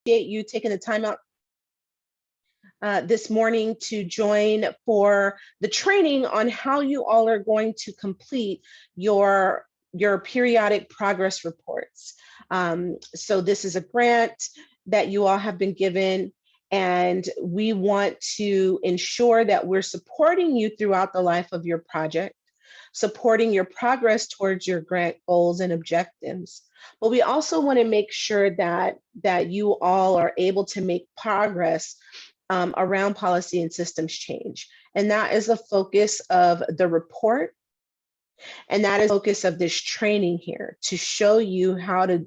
you taking the time out this morning to join for the training on how you all are going to complete your periodic progress reports. So this is a grant that you all have been given, and we want to ensure that we're supporting you throughout the life of your project, supporting your progress towards your grant goals and objectives. But we also want to make sure that you all are able to make progress around policy and systems change. And that is the focus of the report. And that is the focus of this training here, to show you how to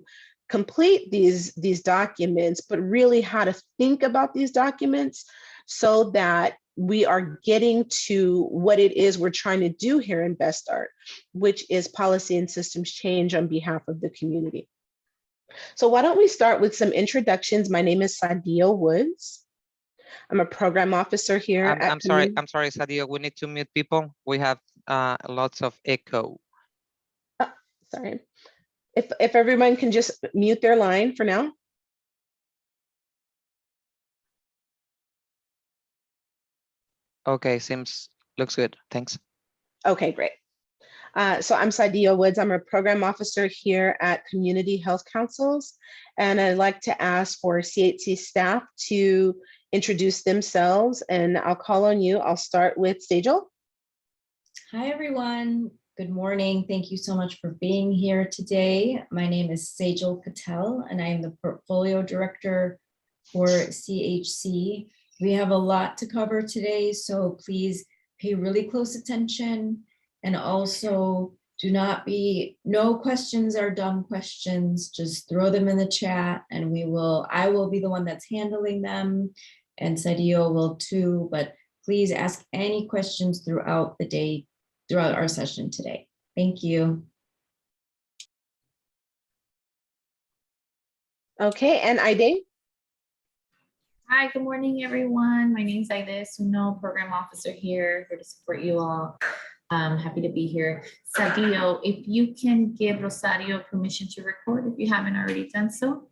complete these documents, but really how to think about these documents so that we are getting to what it is we're trying to do here in Best Start, which is policy and systems change on behalf of the community. So why don't we start with some introductions? My name is Sadia Woods. I'm a program officer here. I'm sorry, Sadia, we need to mute people. We have lots of echo. Oh, sorry. If everyone can just mute their line for now. Okay, looks good. Thanks. Okay, great. So I'm Sadia Woods. I'm a program officer here at Community Health Councils, and I'd like to ask for CHC staff to introduce themselves, and I'll call on you. I'll start with Sejal. Hi, everyone. Good morning. Thank you so much for being here today. My name is Sejal Patel, and I am the Portfolio Director for CHC. We have a lot to cover today, so please pay really close attention. And also, no questions are dumb questions. Just throw them in the chat, and I will be the one that's handling them, and Sadio will too. But please ask any questions throughout the day, throughout our session today. Thank you. Okay, and Aide? Hi, good morning, everyone. My name is Aide Suno, program officer here to support you all. I'm happy to be here. Sadio, if you can give Rosario permission to record if you haven't already done so,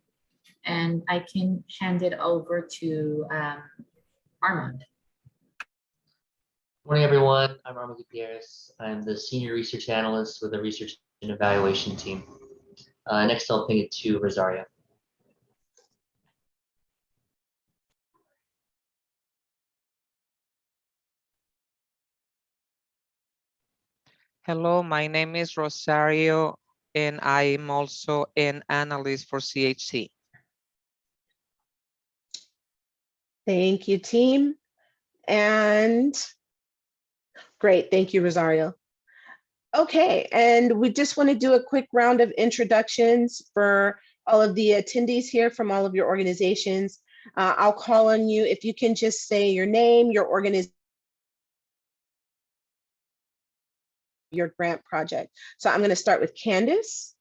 and I can hand it over to Armand. Morning, everyone. I'm Armand Gutierrez. I'm the senior research analyst with the research and evaluation team. Next, I'll ping it to Rosario. Hello, my name is Rosario, and I'm also an analyst for CHC. Thank you, team. And great, thank you, Rosario. Okay, and we just want to do a quick round of introductions for all of the attendees here from all of your organizations. I'll call on you if you can just say your name, your organization, your grant project. So I'm going to start with Candace.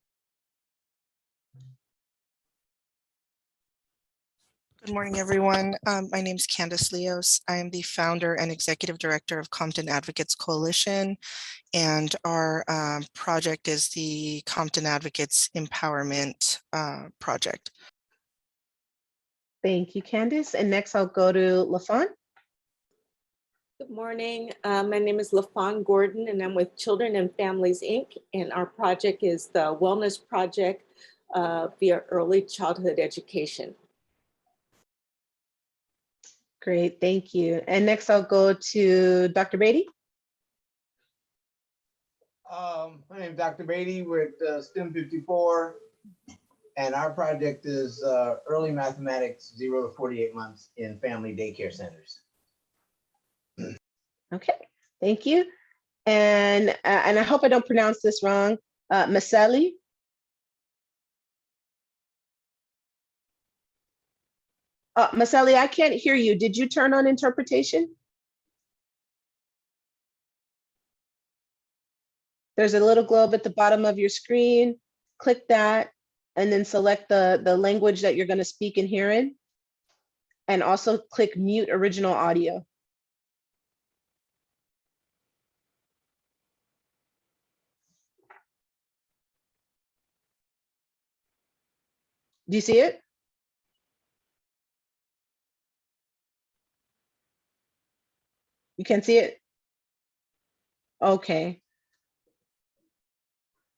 Good morning, everyone. My name is Candace Leos. I am the founder and executive director of Compton Advocates Coalition, and our project is the Compton Advocates Empowerment Project. Thank you, Candace. And next I'll go to LaFawn. Good morning. My name is LaFawn Gordon, and I'm with Children and Families, Inc. And our project is the Wellness Project via Early Childhood Education. Great, thank you. And next I'll go to Dr. Beatty. My name is Dr. Beatty with STEM 54, and our project is early mathematics 0 to 48 months in family daycare centers. Okay, thank you. And I hope I don't pronounce this wrong. Maseli. Maseli, I can't hear you. Did you turn on interpretation? There's a little globe at the bottom of your screen. Click that and then select the language that you're going to speak and hear in. And also click mute original audio. Do you see it? You can see it? Okay.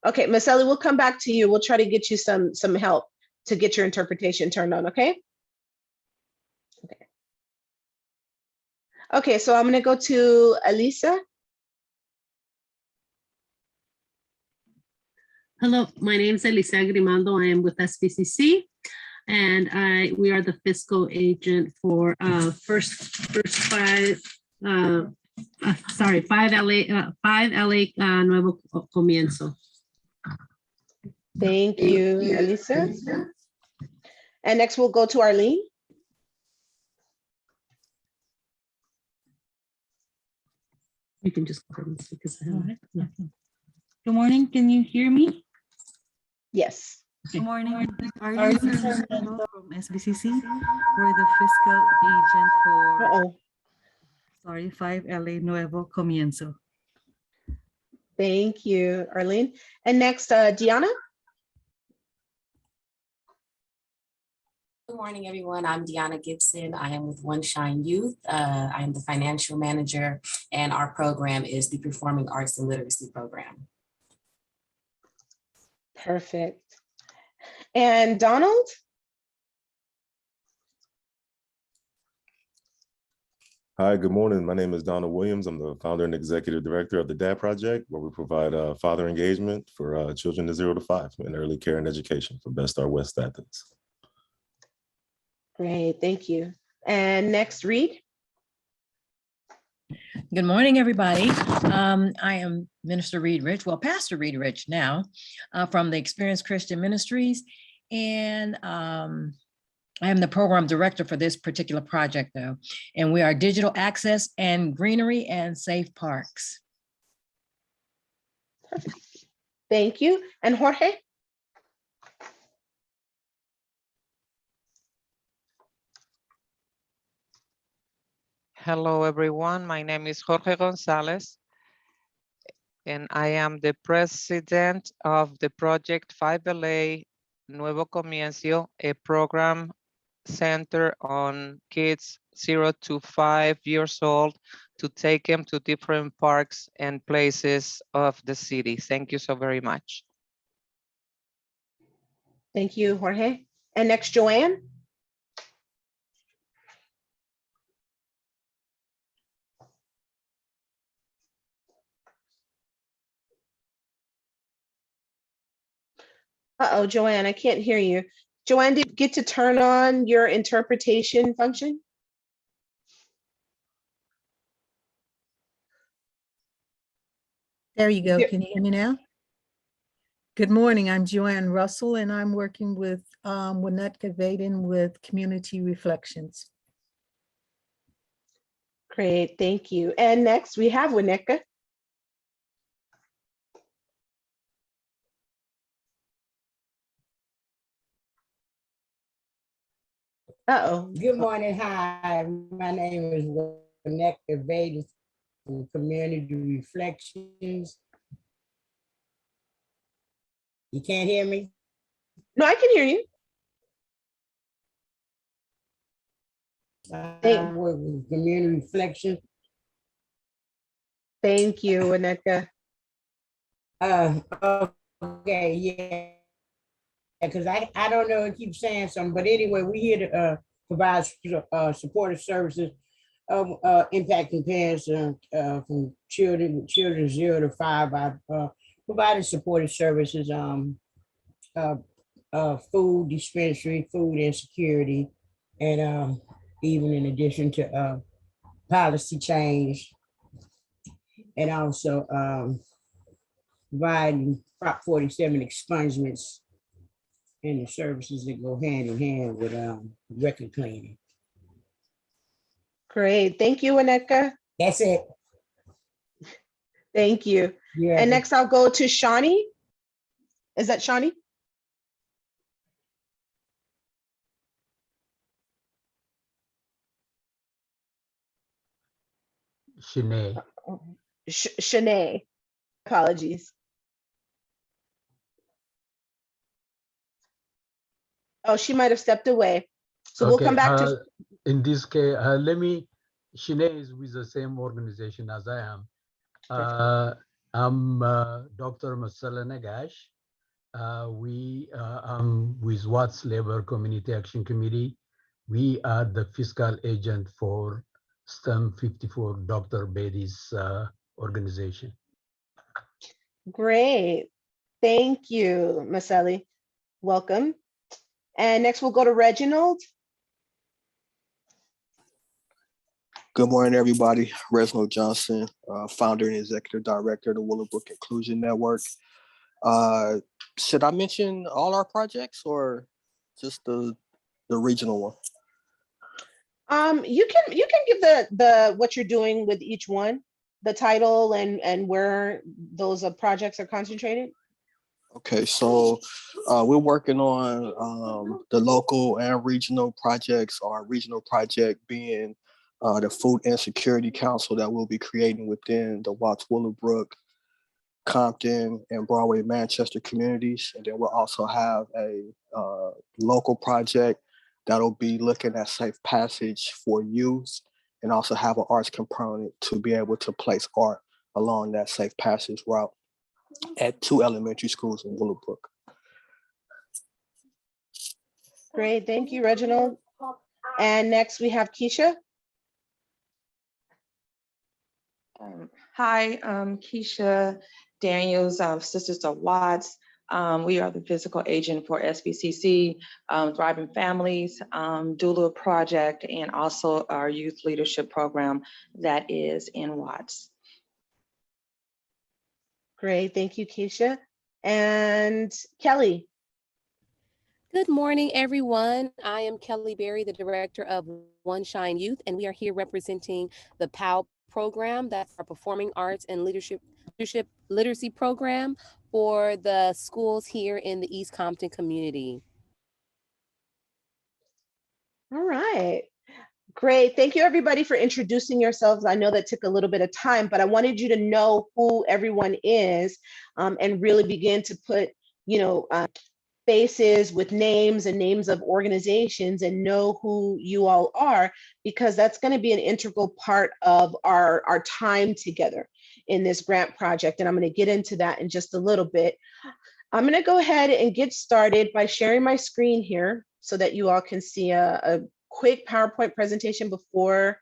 Okay, Marceli, we'll come back to you. We'll try to get you some help to get your interpretation turned on, okay? Okay. Okay, so I'm gonna go to Elisa. Hello, my name is Elisa Grimando. I am with SBCC, and we are the fiscal agent for first 5 LA Nuevo Comienzo. Thank you, Elisa. And next we'll go to Arlene. You can just go ahead and speak as well, right? Yeah. Good morning. Can you hear me? Yes. Good morning. Arlene Fernando from SBCC. We're the fiscal agent for Uh-oh. 5 LA Nuevo Comienzo. Thank you, Arlene. And next, Deanna. Good morning, everyone. I'm Deanna Gibson. I am with One Shine Youth. I am the financial manager, and our program is the Performing Arts and Literacy Program. Perfect. And Donald? Hi, good morning. My name is Donald Williams. I'm the founder and executive director of the DAD Project, where we provide father engagement for children to 0 to 5 in early care and education for Best Star West Athens. Great, thank you. And next, Reed. Good morning, everybody. I am Minister Reed Rich, well, Pastor Reed Rich now, from the Experience Christian Ministries. And I am the program director for this particular project, though. And we are digital access and greenery and safe parks. Perfect. Thank you. And Jorge? Hello, everyone. My name is Jorge Gonzalez, and I am the president of the Project 5LA Nuevo Comienzo, a program centered on kids 0 to 5 years old to take them to different parks and places of the city. Thank you so very much. Thank you, Jorge. And next, Joanne. Uh-oh, Joanne, I can't hear you. Joanne, did you get to turn on your interpretation function? There you go. Can you hear me now? Good morning. I'm Joanne Russell, and I'm working with Winnetka Vaden with Community Reflections. Great, thank you. And next, we have Winnetka. Uh-oh. Good morning. Hi, my name is Winnetka Vaden from Community Reflections. You can't hear me? No, I can hear you. I work with Community Reflections. Thank you, Winnetka. Okay, yeah. Because I don't know, it keeps saying something, but anyway, we're here to provide supportive services impacting parents from children 0 to 5. I've provided supportive services, food dispensary, food insecurity, and even in addition to policy change, and also providing Prop 47 expungements and the services that go hand in hand with record cleaning. Great, thank you, Winnetka. That's it. Thank you. Yeah. And next I'll go to Shawnee. Is that Shawnee? Shanae. Shanae. Apologies. Oh, she might have stepped away. So we'll come back to. In this case, let me Shanae is with the same organization as I am. Perfect. I'm Dr. Masala Nagash. I'm with Watts Labor Community Action Committee. We are the fiscal agent for STEM 54, Dr. Beatty's organization. Great. Thank you, Maseli. Welcome. And next we'll go to Reginald. Good morning, everybody. Reginald Johnson, founder and executive director of the Willowbrook Inclusion Network. Should I mention all our projects or just the regional one? You can give the what you're doing with each one, the title and where those projects are concentrated. Okay, so we're working on the local and regional projects. Our regional project being the Food Insecurity Council that we'll be creating within the Watts Willowbrook, Compton, and Broadway Manchester communities. And then we'll also have a local project that'll be looking at safe passage for youth and also have an arts component to be able to place art along that safe passage route at 2 elementary schools in Willowbrook. Great, thank you, Reginald. And next we have Keisha. Hi, Keisha Daniels, Sisters of Watts. We are the physical agent for SBCC, Thriving Families, Doula Project, and also our youth leadership program that is in Watts. Great, thank you, Keisha. And Kelly. Good morning, everyone. I am Kelly Berry, the director of One Shine Youth, and we are here representing the POW program. That's our Performing Arts and Leadership Literacy program for the schools here in the East Compton community. All right. Great. Thank you, everybody, for introducing yourselves. I know that took a little bit of time, but I wanted you to know who everyone is and really begin to put, faces with names and names of organizations and know who you all are, because that's going to be an integral part of our time together in this grant project. And I'm going to get into that in just a little bit. I'm going to go ahead and get started by sharing my screen here so that you all can see a quick PowerPoint presentation before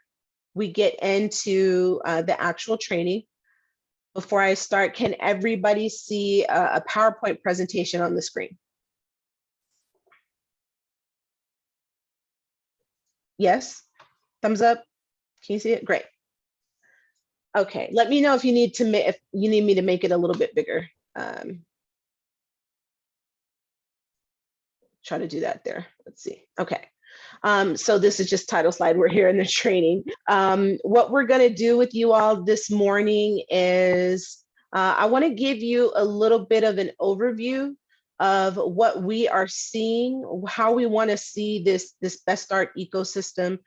we get into the actual training. Before I start, can everybody see a PowerPoint presentation on the screen? Yes, thumbs up. Can you see it? Great. Okay, let me know if you need me to make it a little bit bigger. Try to do that there. Let's see. Okay. So this is just title slide. We're here in the training. What we're going to do with you all this morning is I want to give you a little bit of an overview of what we are seeing, how we want to see this Best Start ecosystem.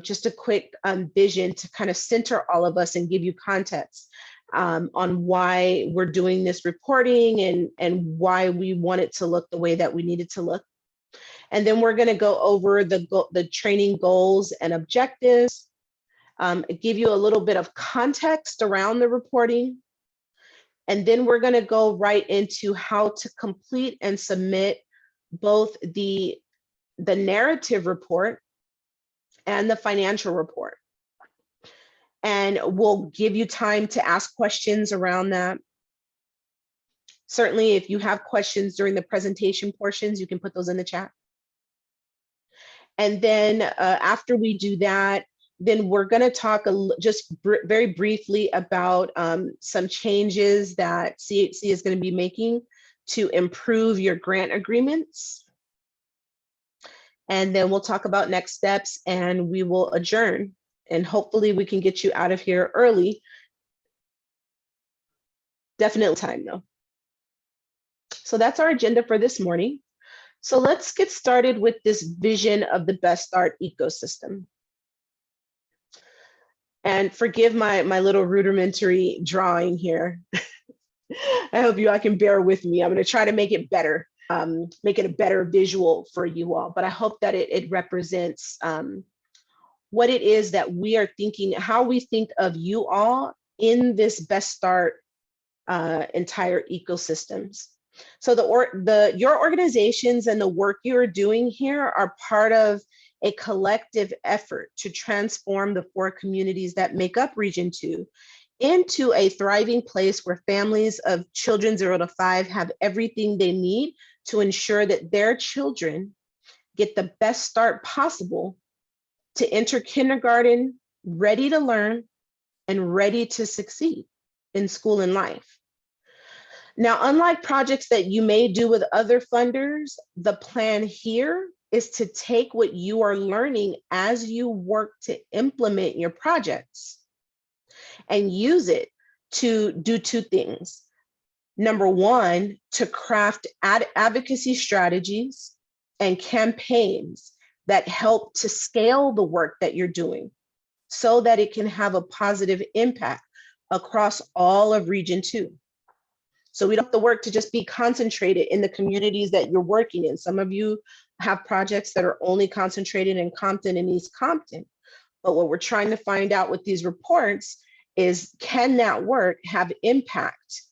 Just a quick vision to kind of center all of us and give you context on why we're doing this reporting and why we want it to look the way that we need it to look. And then we're going to go over the training goals and objectives, give you a little bit of context around the reporting. And then we're going to go right into how to complete and submit both the narrative report and the financial report. And we'll give you time to ask questions around that. Certainly, if you have questions during the presentation portions, you can put those in the chat. And then after we do that, then we're going to talk very briefly about some changes that CHC is going to be making to improve your grant agreements. And then we'll talk about next steps and we will adjourn. And hopefully we can get you out of here early. Definitely time though. So that's our agenda for this morning. So let's get started with this vision of the Best Start ecosystem. And forgive my little rudimentary drawing here. I hope you all can bear with me. I'm going to try to make it better, make it a better visual for you all. But I hope that it represents what it is that we are thinking, how we think of you all in this Best Start entire ecosystems. So your organizations and the work you're doing here are part of a collective effort to transform the 4 communities that make up Region 2 into a thriving place where families of children 0 to 5 have everything they need to ensure that their children get the best start possible to enter kindergarten ready to learn and ready to succeed in school and life. Now, unlike projects that you may do with other funders, the plan here is to take what you are learning as you work to implement your projects and use it to do 2 things. Number 1, to craft advocacy strategies and campaigns that help to scale the work that you're doing so that it can have a positive impact across all of Region 2. So we don't have the work to just be concentrated in the communities that you're working in. Some of you have projects that are only concentrated in Compton and East Compton. But what we're trying to find out with these reports is, can that work have impact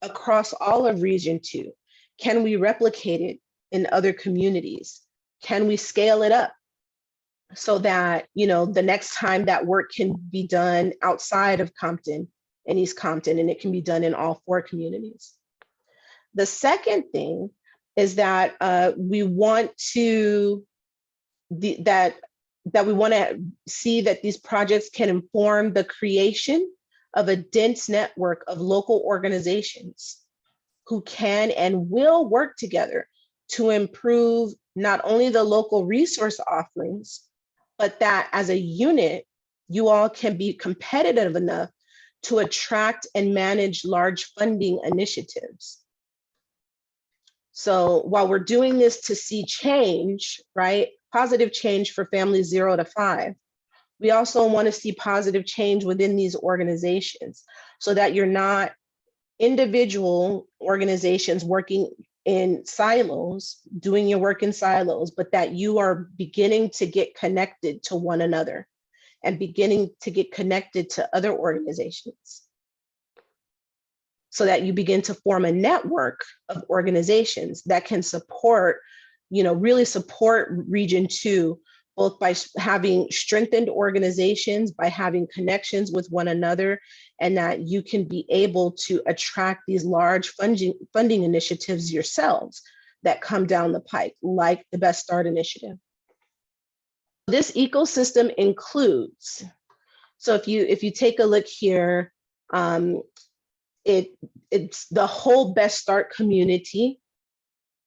across all of Region 2? Can we replicate it in other communities? Can we scale it up so that, you know, the next time that work can be done outside of Compton and East Compton, and it can be done in all 4 communities? The second thing is that we want to we want to see that these projects can inform the creation of a dense network of local organizations who can and will work together to improve not only the local resource offerings, but that as a unit, you all can be competitive enough to attract and manage large funding initiatives. So while we're doing this to see change, right, positive change for families 0 to 5, we also want to see positive change within these organizations so that you're not individual organizations working in silos, doing your work in silos, but that you are beginning to get connected to one another and beginning to get connected to other organizations, so that you begin to form a network of organizations that can support, you know, really support Region 2, both by having strengthened organizations, by having connections with one another, and that you can be able to attract these large funding initiatives yourselves that come down the pike, like the Best Start Initiative. This ecosystem includes, so if you take a look here, it's the whole Best Start community.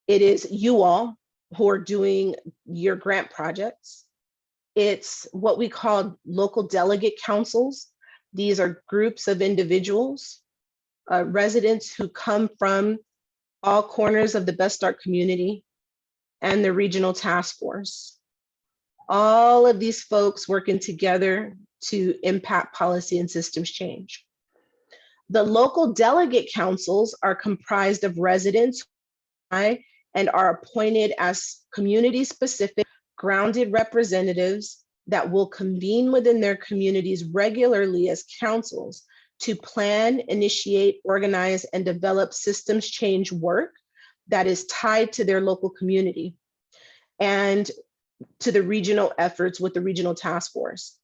It is you all who are doing your grant projects. It's what we call local delegate councils. These are groups of individuals, residents who come from all corners of the Best Start community, and the regional task force. All of these folks working together to impact policy and systems change. The local delegate councils are comprised of residents and are appointed as community-specific, grounded representatives that will convene within their communities regularly as councils to plan, initiate, organize, and develop systems change work that is tied to their local community and to the regional efforts with the regional task force.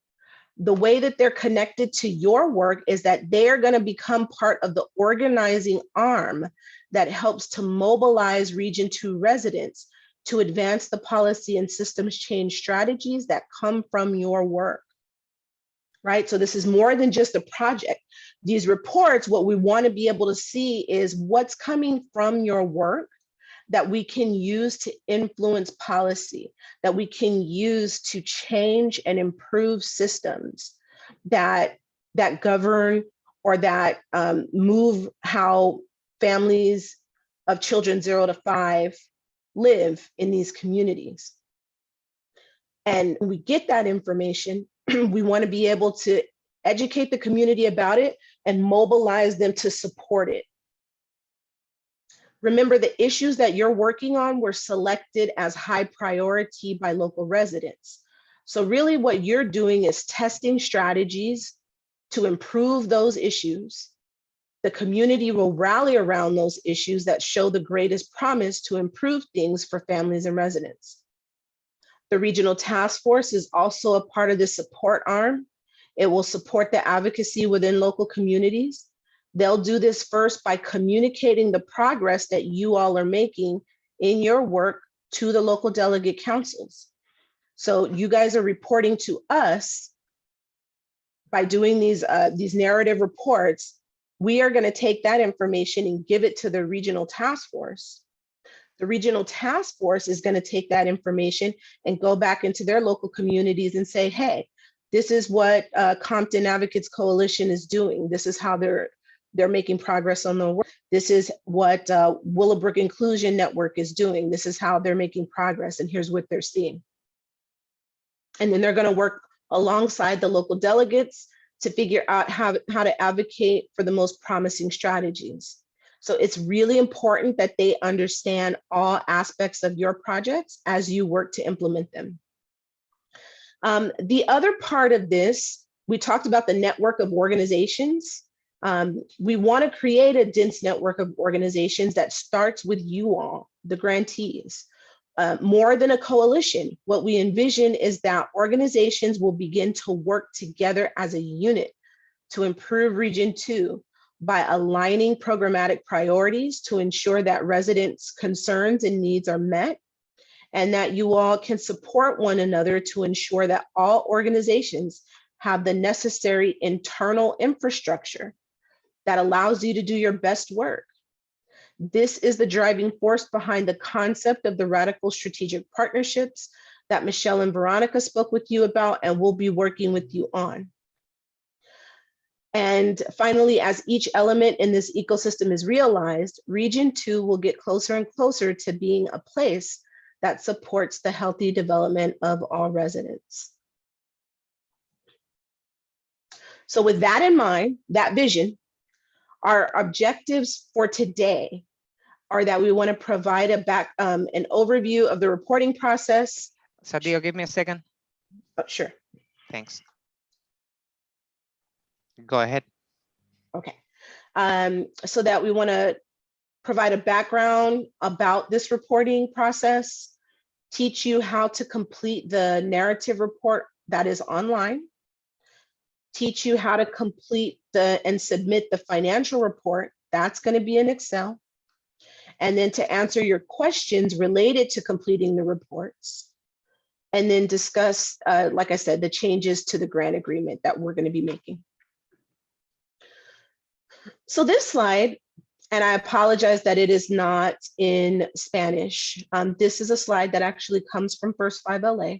The way that they're connected to your work is that they are going to become part of the organizing arm that helps to mobilize Region 2 residents to advance the policy and systems change strategies that come from your work, right? So this is more than just a project. These reports, what we want to be able to see is what's coming from your work that we can use to influence policy, that we can use to change and improve systems that govern or that move how families of children 0 to 5 live in these communities. And when we get that information, we want to be able to educate the community about it and mobilize them to support it. Remember, the issues that you're working on were selected as high priority by local residents. So really what you're doing is testing strategies to improve those issues. The community will rally around those issues that show the greatest promise to improve things for families and residents. The regional task force is also a part of the support arm. It will support the advocacy within local communities. They'll do this first by communicating the progress that you all are making in your work to the local delegate councils. So you guys are reporting to us by doing these narrative reports. We are going to take that information and give it to the regional task force. The regional task force is going to take that information and go back into their local communities and say, hey, this is what Compton Advocates Coalition is doing. This is how they're making progress on the work. This is what Willowbrook Inclusion Network is doing. This is how they're making progress, and here's what they're seeing. And then they're going to work alongside the local delegates to figure out how to advocate for the most promising strategies. So it's really important that they understand all aspects of your projects as you work to implement them. The other part of this, we talked about the network of organizations. We want to create a dense network of organizations that starts with you all, the grantees. More than a coalition, what we envision is that organizations will begin to work together as a unit to improve Region 2 by aligning programmatic priorities to ensure that residents' concerns and needs are met, and that you all can support one another to ensure that all organizations have the necessary internal infrastructure that allows you to do your best work. This is the driving force behind the concept of the radical strategic partnerships that Michelle and Veronica spoke with you about and will be working with you on. And finally, as each element in this ecosystem is realized, Region 2 will get closer and closer to being a place that supports the healthy development of all residents. So with that in mind, that vision, our objectives for today are that we want to provide an overview of the reporting process. Sadio, give me a second. Oh, sure. Thanks. Go ahead. Okay. So that we want to provide a background about this reporting process, teach you how to complete the narrative report that is online, teach you how to complete and submit the financial report. That's going to be in Excel. And then to answer your questions related to completing the reports. And then discuss, like I said, the changes to the grant agreement that we're going to be making. So this slide, and I apologize that it is not in Spanish. This is a slide that actually comes from First 5 LA.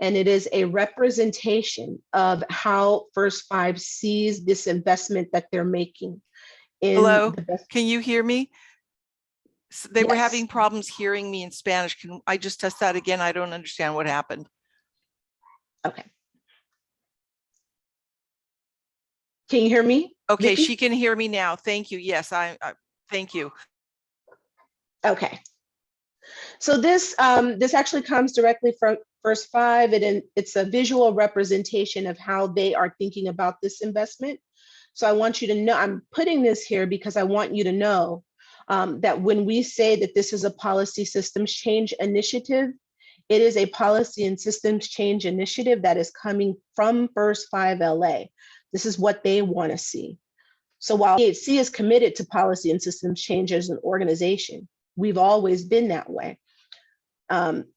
And it is a representation of how First 5 sees this investment that they're making. Hello, can you hear me? They were Yes. having problems hearing me in Spanish. Can I just test that again? I don't understand what happened. Okay. Can you hear me? Okay, Vicky? she can hear me now. Thank you. Yes, thank you. Okay. So this actually comes directly from First 5, and it's a visual representation of how they are thinking about this investment. So I want you to know, I'm putting this here because I want you to know that when we say that this is a policy systems change initiative, it is a policy and systems change initiative that is coming from First 5 LA. This is what they want to see. So while PHC is committed to policy and systems change as an organization, we've always been that way.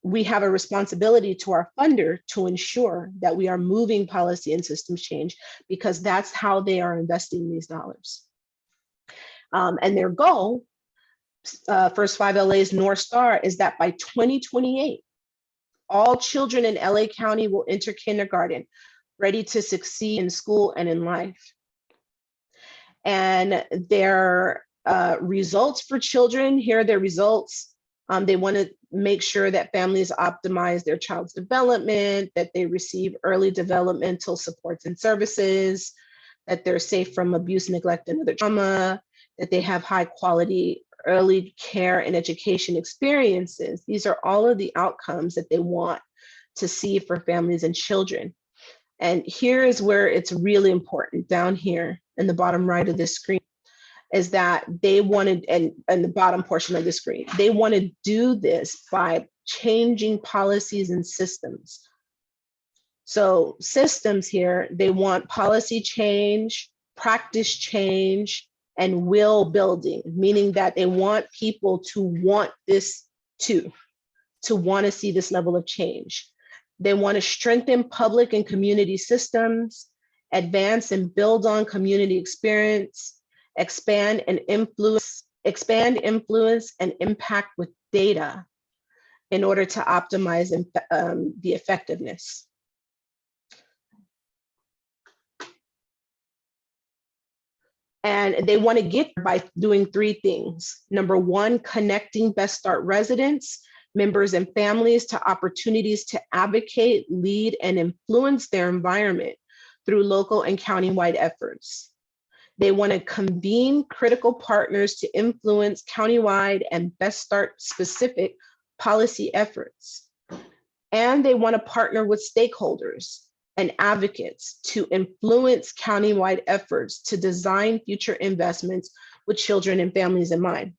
We have a responsibility to our funder to ensure that we are moving policy and systems change because that's how they are investing these dollars. And their goal, First 5 LA's North Star, is that by 2028, all children in LA County will enter kindergarten, ready to succeed in school and in life. And their results for children, here are their results. They want to make sure that families optimize their child's development, that they receive early developmental supports and services, that they're safe from abuse, neglect, and other trauma, that they have high quality early care and education experiences. These are all of the outcomes that they want to see for families and children. And here is where it's really important, down here in the bottom right of this screen, is that they wanted, and the bottom portion of the screen, they want to do this by changing policies and systems. So systems here, they want policy change, practice change, and will building, meaning that they want people to want this to want to see this level of change. They want to strengthen public and community systems, advance and build on community experience, expand influence and impact with data in order to optimize the effectiveness. And they want to get by doing three things. Number one, connecting Best Start residents, members, and families to opportunities to advocate, lead, and influence their environment through local and countywide efforts. They want to convene critical partners to influence countywide and Best Start specific policy efforts. And they want to partner with stakeholders and advocates to influence countywide efforts to design future investments with children and families in mind.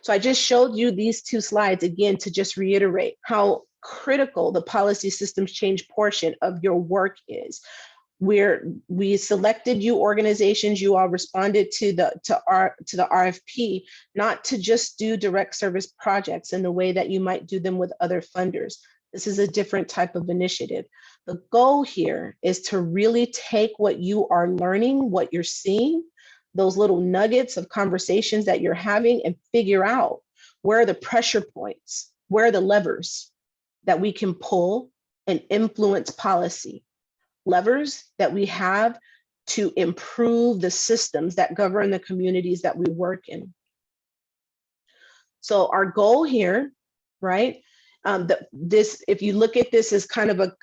So I just showed you these two slides again to just reiterate how critical the policy systems change portion of your work is. We selected you organizations, you all responded to the RFP, not to just do direct service projects in the way that you might do them with other funders. This is a different type of initiative. The goal here is to really take what you are learning, what you're seeing, those little nuggets of conversations that you're having, and figure out where are the pressure points, where are the levers that we can pull and influence policy. Levers that we have to improve the systems that govern the communities that we work in. So our goal here, right? If you look at this as kind of a,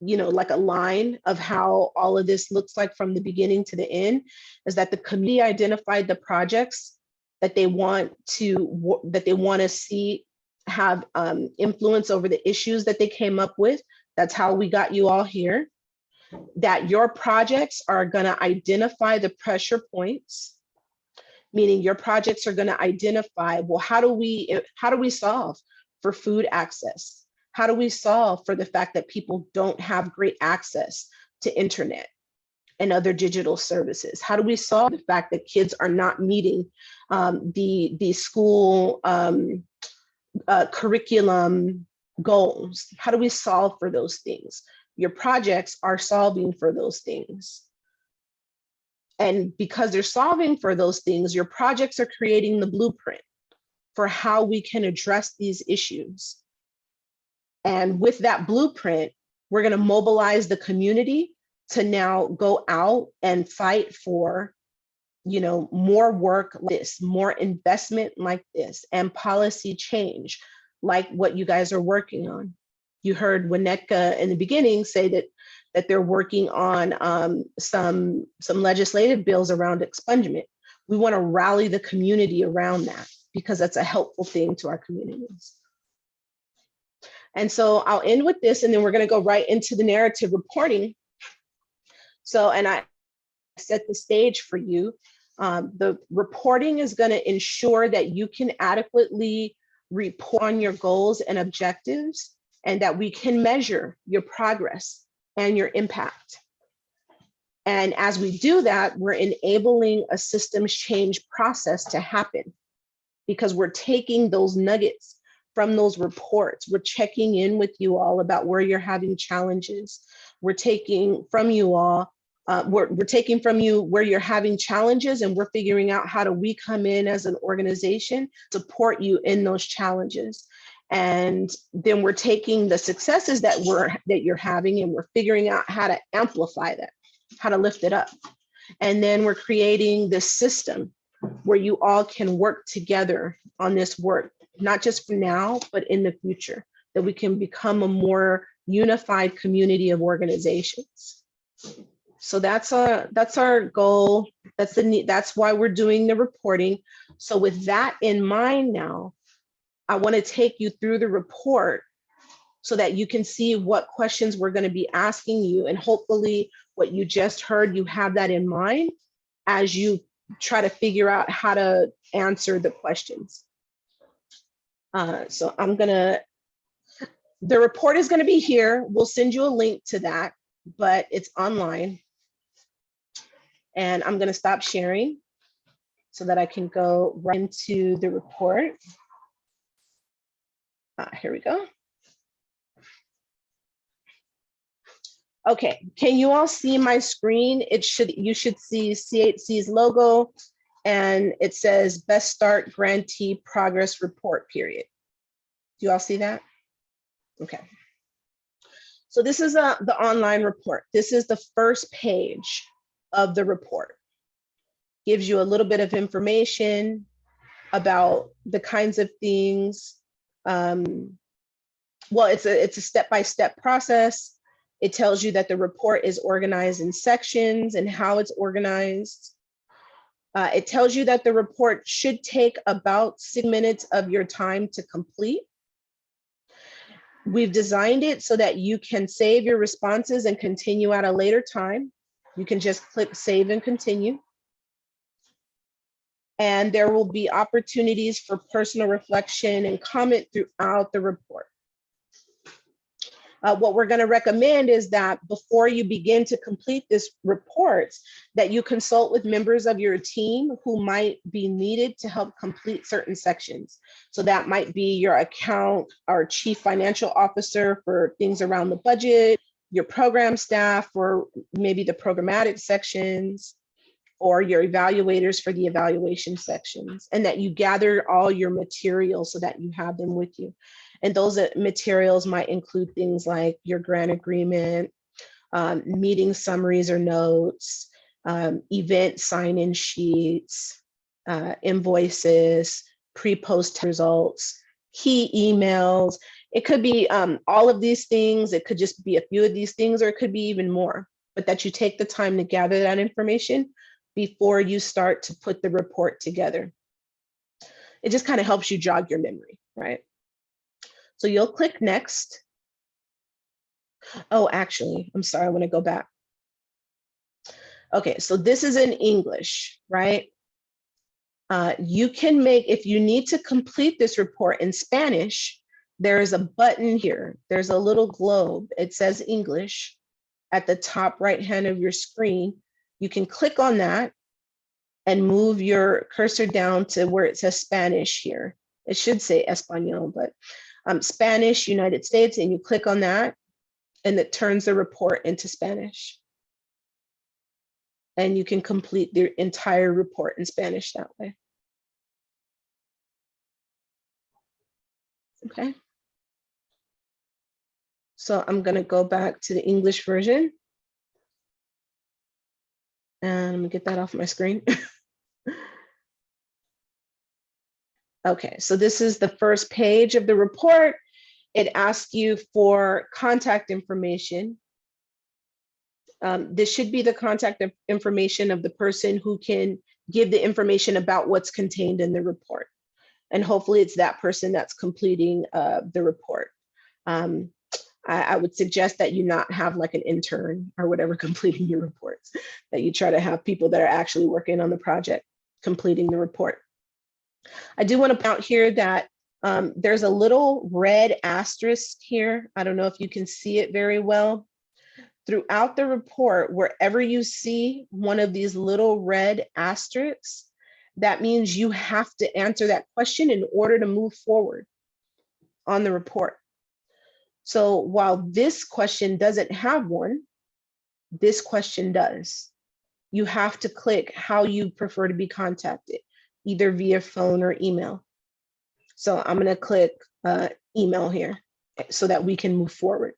like a line of how all of this looks like from the beginning to the end, is that the committee identified the projects that they want to see have influence over the issues that they came up with. That's how we got you all here. That your projects are going to identify the pressure points, meaning your projects are going to identify, well, how do we solve for food access? How do we solve for the fact that people don't have great access to internet and other digital services? How do we solve the fact that kids are not meeting the school curriculum goals? How do we solve for those things? Your projects are solving for those things. And because they're solving for those things, your projects are creating the blueprint for how we can address these issues. And with that blueprint, we're going to mobilize the community to now go out and fight for, more work like this, more investment like this, and policy change like what you guys are working on. You heard Winnetka in the beginning say that they're working on some legislative bills around expungement. We want to rally the community around that because that's a helpful thing to our communities. And so I'll end with this, and then we're going to go right into the narrative reporting. So, and I set the stage for you. The reporting is going to ensure that you can adequately report on your goals and objectives, and that we can measure your progress and your impact. And as we do that, we're enabling a systems change process to happen, because we're taking those nuggets from those reports. We're checking in with you all about where you're having challenges. We're taking from you all, we're taking from you where you're having challenges, and we're figuring out how do we come in as an organization, support you in those challenges. And then we're taking the successes that you're having, and we're figuring out how to amplify that, how to lift it up. And then we're creating this system where you all can work together on this work, not just for now, but in the future, that we can become a more unified community of organizations. So that's our goal. That's why we're doing the reporting. So with that in mind now, I want to take you through the report so that you can see what questions we're going to be asking you. And hopefully what you just heard, you have that in mind as you try to figure out how to answer the questions. So the report is going to be here. We'll send you a link to that, but it's online. And I'm going to stop sharing so that I can go right into the report. Here we go. Okay, can you all see my screen? You should see CHC's logo, and it says Best Start Grantee Progress Report period. Do you all see that? Okay. So this is the online report. This is the first page of the report. Gives you a little bit of information about the kinds of things. Well, it's a step-by-step process. It tells you that the report is organized in sections and how it's organized. It tells you that the report should take about 6 minutes of your time to complete. We've designed it so that you can save your responses and continue at a later time. You can just click save and continue. And there will be opportunities for personal reflection and comment throughout the report. What we're going to recommend is that before you begin to complete this report, that you consult with members of your team who might be needed to help complete certain sections. So that might be your account or chief financial officer for things around the budget, your program staff for maybe the programmatic sections, or your evaluators for the evaluation sections, and that you gather all your materials so that you have them with you. And those materials might include things like your grant agreement, meeting summaries or notes, event sign-in sheets, invoices, pre-post results, key emails. It could be all of these things. It could just be a few of these things, or it could be even more, but that you take the time to gather that information before you start to put the report together. It just kind of helps you jog your memory, right? So you'll click next. Oh, actually, I'm sorry, I want to go back. Okay, so this is in English, right? You can make, if you need to complete this report in Spanish, there is a button here. There's a little globe. It says English at the top right hand of your screen. You can click on that and move your cursor down to where it says Spanish here. It should say Espanol, but Spanish, United States, and you click on that, and it turns the report into Spanish. And you can complete the entire report in Spanish that way. Okay. So I'm going to go back to the English version. And let me get that off my screen. Okay, so this is the first page of the report. It asks you for contact information. This should be the contact information of the person who can give the information about what's contained in the report. And hopefully it's that person that's completing the report. I would suggest that you not have like an intern or whatever completing your reports, that you try to have people that are actually working on the project completing the report. I do want to point out here that there's a little red asterisk here. I don't know if you can see it very well. Throughout the report, wherever you see one of these little red asterisks, that means you have to answer that question in order to move forward on the report. So while this question doesn't have one, this question does. You have to click how you prefer to be contacted, either via phone or email. So I'm going to click email here so that we can move forward.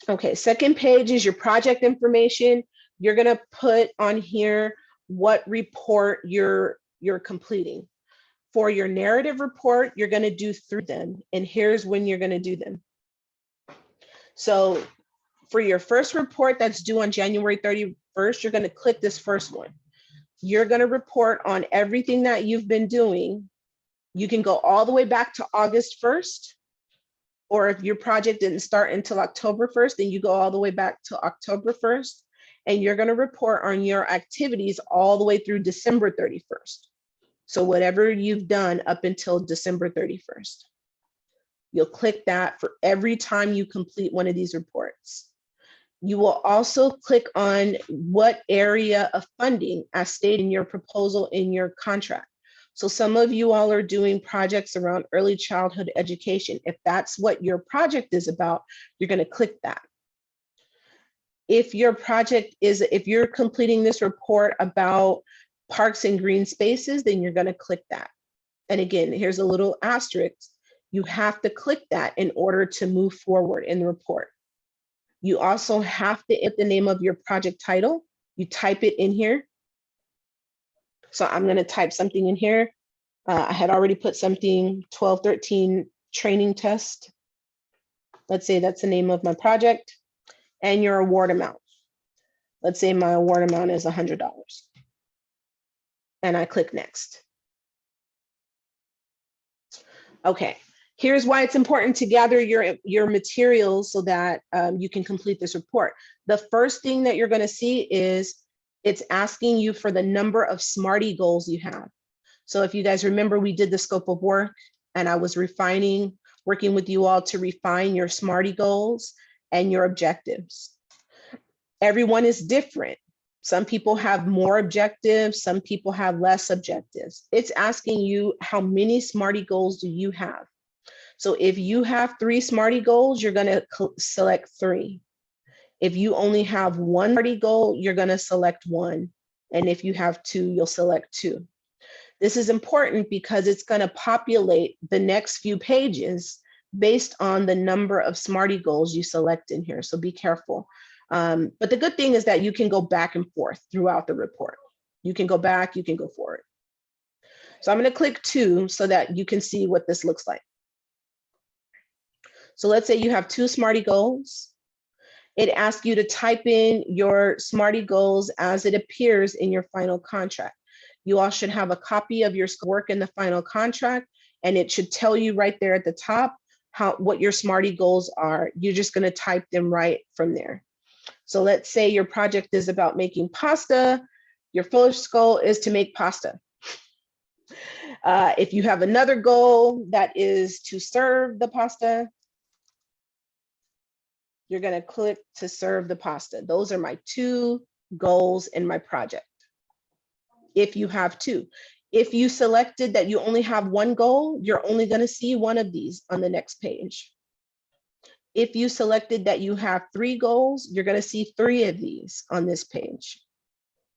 Okay, second page is your project information. You're going to put on here what report you're completing. For your narrative report, you're going to do 3 of them, and here's when you're going to do them. So for your first report that's due on January 31st, you're going to click this first one. You're going to report on everything that you've been doing You can go all the way back to August 1st, or if your project didn't start until October 1st, then you go all the way back to October 1st, and you're going to report on your activities all the way through December 31st. So whatever you've done up until December 31st. You'll click that for every time you complete one of these reports. You will also click on what area of funding as stated in your proposal in your contract. So some of you all are doing projects around early childhood education. If that's what your project is about, you're going to click that. If your project is, if you're completing this report about parks and green spaces, then you're going to click that. And again, here's a little asterisk. You have to click that in order to move forward in the report. You also have to enter the name of your project title. You type it in here. So I'm going to type something in here. I had already put something 1213 training test. Let's say that's the name of my project, and your award amount. Let's say my award amount is $100. And I click next. Okay, here's why it's important to gather your materials so that you can complete this report. The first thing that you're going to see is it's asking you for the number of SMARTY goals you have. So if you guys remember, we did the scope of work and I was working with you all to refine your SMARTY goals and your objectives. Everyone is different. Some people have more objectives, some people have less objectives. It's asking you how many SMARTY goals do you have? So if you have 3 SMARTY goals, you're going to select 3. If you only have 1 SMARTY goal, you're going to select 1. And if you have 2, you'll select 2. This is important because it's going to populate the next few pages based on the number of SMARTY goals you select in here. So be careful. But the good thing is that you can go back and forth throughout the report. You can go back, you can go forward. So I'm going to click 2 so that you can see what this looks like. So let's say you have 2 SMARTY goals. It asks you to type in your SMARTY goals as it appears in your final contract. You all should have a copy of your work in the final contract, and it should tell you right there at the top what your SMARTY goals are. You're just going to type them right from there. So let's say your project is about making pasta. Your first goal is to make pasta. If you have another goal that is to serve the pasta, you're going to click to serve the pasta. Those are my 2 goals in my project. If you have 2. If you selected that you only have 1 goal, you're only going to see 1 of these on the next page. If you selected that you have 3 goals, you're going to see 3 of these on this page.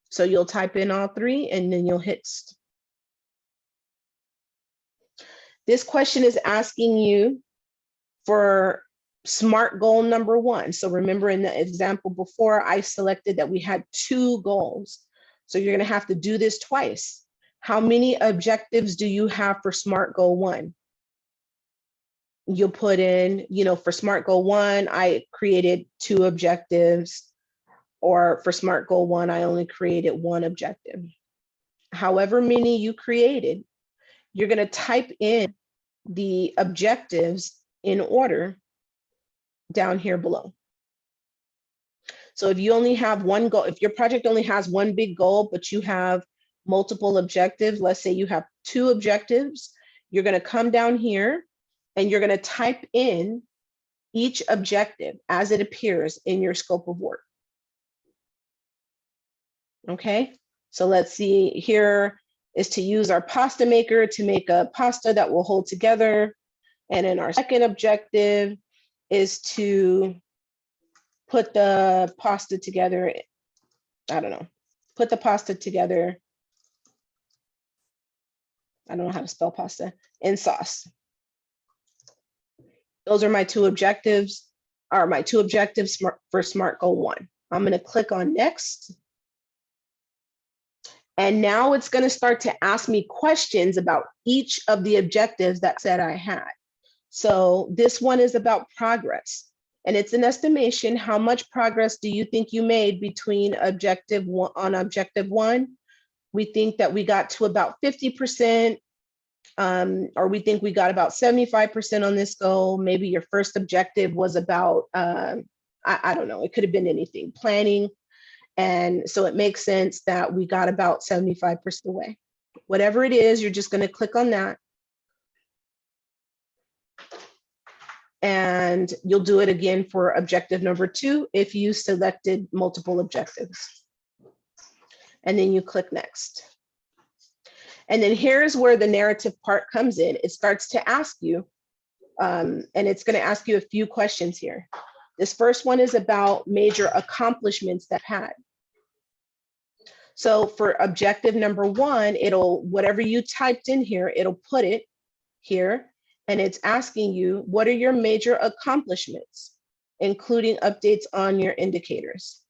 So you'll type in all 3 and then you'll hit. This question is asking you for SMART goal number 1. So remember in the example before, I selected that we had 2 goals. So you're going to have to do this twice. How many objectives do you have for SMART goal 1? You'll put in, for SMART goal 1, I created 2 objectives, or for SMART goal 1, I only created 1 objective. However many you created, you're going to type in the objectives in order down here below. So if you only have 1 goal, if your project only has 1 big goal, but you have multiple objectives, let's say you have 2 objectives, you're going to come down here and you're going to type in each objective as it appears in your scope of work. Okay, so let's see, here is to use our pasta maker to make a pasta that will hold together. And then our second objective is to put the pasta together. I don't know, put the pasta together. I don't know how to spell pasta, in sauce. Those are my 2 objectives, for SMART goal 1. I'm going to click on next. And now it's going to start to ask me questions about each of the objectives that said I had. So this one is about progress. And it's an estimation. How much progress do you think you made between objective 1? On objective 1, we think that we got to about 50%. or we think we got about 75% on this goal. Maybe your first objective was about, I don't know, it could have been anything, planning. And so it makes sense that we got about 75% away. Whatever it is, you're just going to click on that. And you'll do it again for objective number 2 if you selected multiple objectives. And then you click next. And then here's where the narrative part comes in. It starts to ask you, and it's going to ask you a few questions here. This first one is about major accomplishments that had. So for objective number 1, it'll, whatever you typed in here, it'll put it here. And it's asking you, what are your major accomplishments, including updates on your indicators?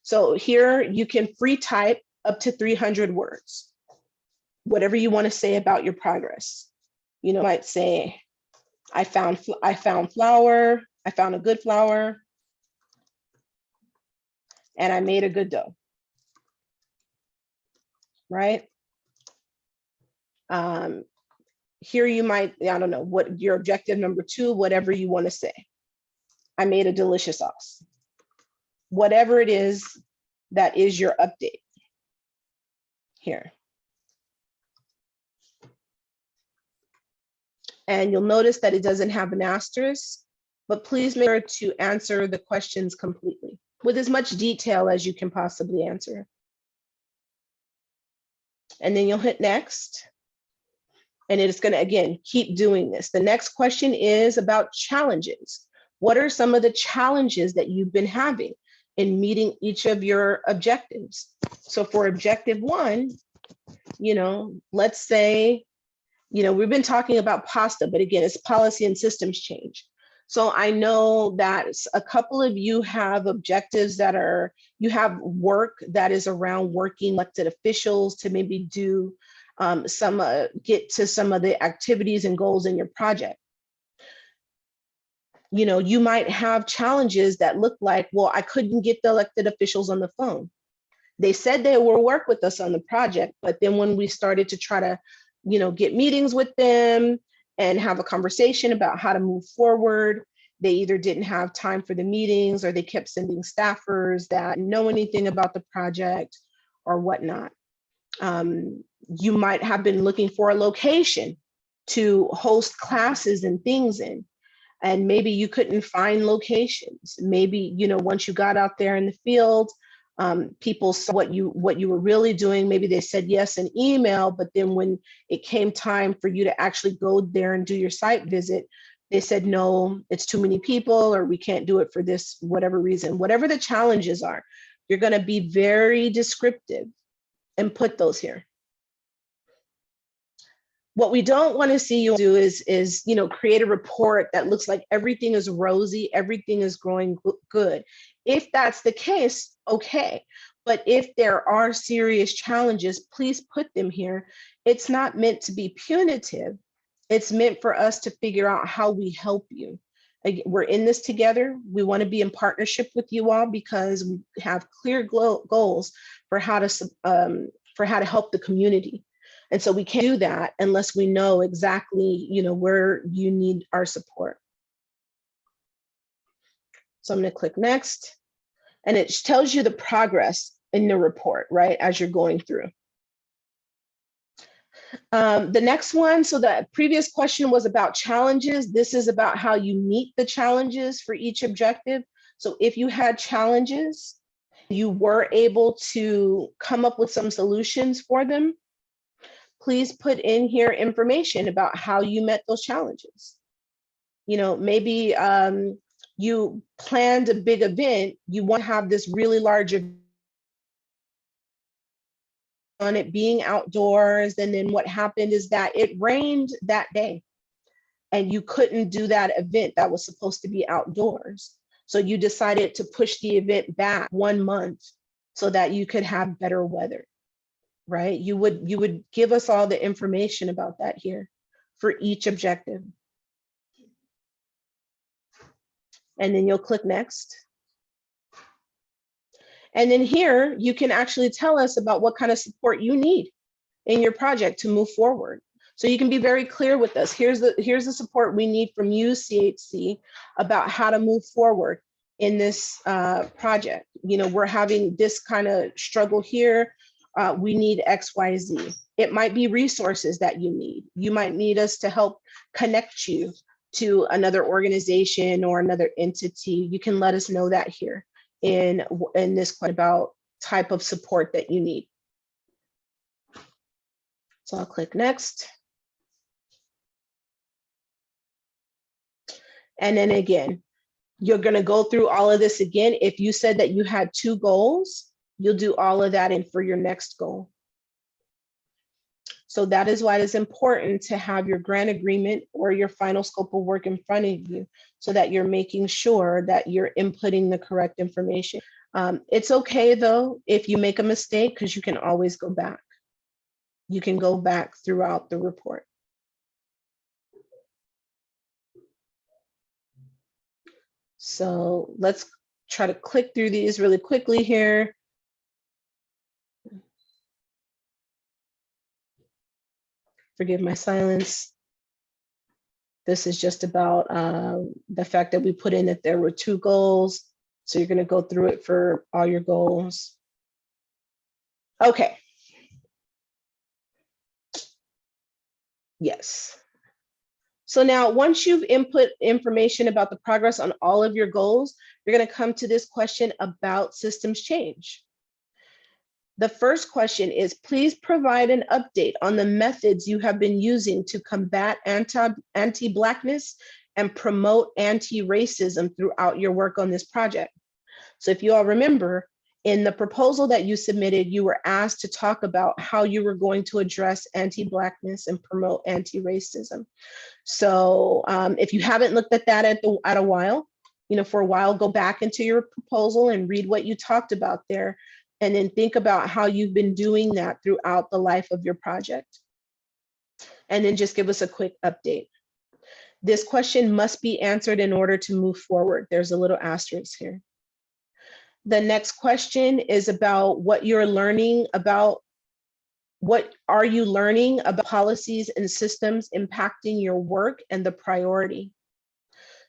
So here you can free type up to 300 words, whatever you want to say about your progress. You know, might say, I found flour, I found a good flour, and I made a good dough, right? Here you might, I don't know, what your objective number 2, whatever you want to say. I made a delicious sauce. Whatever it is, that is your update here. And you'll notice that it doesn't have an asterisk, but please make sure to answer the questions completely with as much detail as you can possibly answer. And then you'll hit next. And it's going to, again, keep doing this. The next question is about challenges. What are some of the challenges that you've been having in meeting each of your objectives? So for objective 1, you know, let's say, you know, we've been talking about pasta, but again, it's policy and systems change. So I know that a couple of you have objectives that are, you have work that is around working elected officials to maybe do get to some of the activities and goals in your project. You know, you might have challenges that look like, well, I couldn't get the elected officials on the phone. They said they will work with us on the project, but then when we started to try to, you know, get meetings with them and have a conversation about how to move forward, they either didn't have time for the meetings or they kept sending staffers that know anything about the project or whatnot. You might have been looking for a location to host classes and things in, and maybe you couldn't find locations. Maybe, you know, once you got out there in the field, people saw what you were really doing. Maybe they said yes in email, but then when it came time for you to actually go there and do your site visit, they said, no, it's too many people, or we can't do it for this, whatever reason. Whatever the challenges are, you're going to be very descriptive and put those here. What we don't want to see you do is, you know, create a report that looks like everything is rosy, everything is going good. If that's the case, okay. But if there are serious challenges, please put them here. It's not meant to be punitive. It's meant for us to figure out how we help you. We're in this together. We want to be in partnership with you all because we have clear goals for how to help the community. And so we can't do that unless we know exactly, you know, where you need our support. So I'm going to click next, and it tells you the progress in the report, right, as you're going through. The next one, so the previous question was about challenges. This is about how you meet the challenges for each objective. So if you had challenges, you were able to come up with some solutions for them, please put in here information about how you met those challenges. You know, maybe you planned a big event, you want to have this really large event on it being outdoors, and then what happened is that it rained that day and you couldn't do that event that was supposed to be outdoors. So you decided to push the event back 1 month so that you could have better weather, right? You would give us all the information about that here for each objective. And then you'll click next. And then here, you can actually tell us about what kind of support you need in your project to move forward. So you can be very clear with us. Here's the support we need from you, CHC, about how to move forward in this project. You know, we're having this kind of struggle here. We need X, Y, Z. It might be resources that you need. You might need us to help connect you to another organization or another entity. You can let us know that here in this question about type of support that you need. So I'll click next. And then again, you're going to go through all of this again. If you said that you had 2 goals, you'll do all of that in for your next goal. So that is why it's important to have your grant agreement or your final scope of work in front of you so that you're making sure that you're inputting the correct information. It's okay though, if you make a mistake, because you can always go back. You can go back throughout the report. So let's try to click through these really quickly here. Forgive my silence. This is just about the fact that we put in that there were 2 goals. So you're going to go through it for all your goals. Okay. Yes. So now once you've input information about the progress on all of your goals, you're going to come to this question about systems change. The first question is, please provide an update on the methods you have been using to combat anti-Blackness and promote anti-racism throughout your work on this project. So if you all remember, in the proposal that you submitted, you were asked to talk about how you were going to address anti-Blackness and promote anti-racism. So if you haven't looked at that at a while, you know, for a while, go back into your proposal and read what you talked about there. And then think about how you've been doing that throughout the life of your project. And then just give us a quick update. This question must be answered in order to move forward. There's a little asterisk here. The next question is about what you're learning about. What are you learning about policies and systems impacting your work and the priority?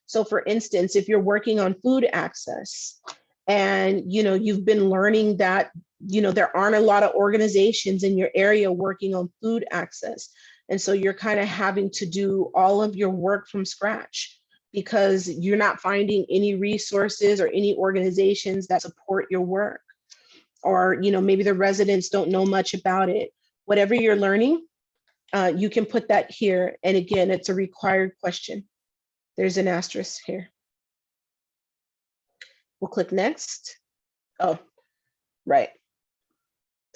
So for instance, if you're working on food access, and you know, you've been learning that, you know, there aren't a lot of organizations in your area working on food access. And so you're kind of having to do all of your work from scratch because you're not finding any resources or any organizations that support your work. Or, you know, maybe the residents don't know much about it. Whatever you're learning, you can put that here. And again, it's a required question. There's an asterisk here. We'll click next. Oh, right.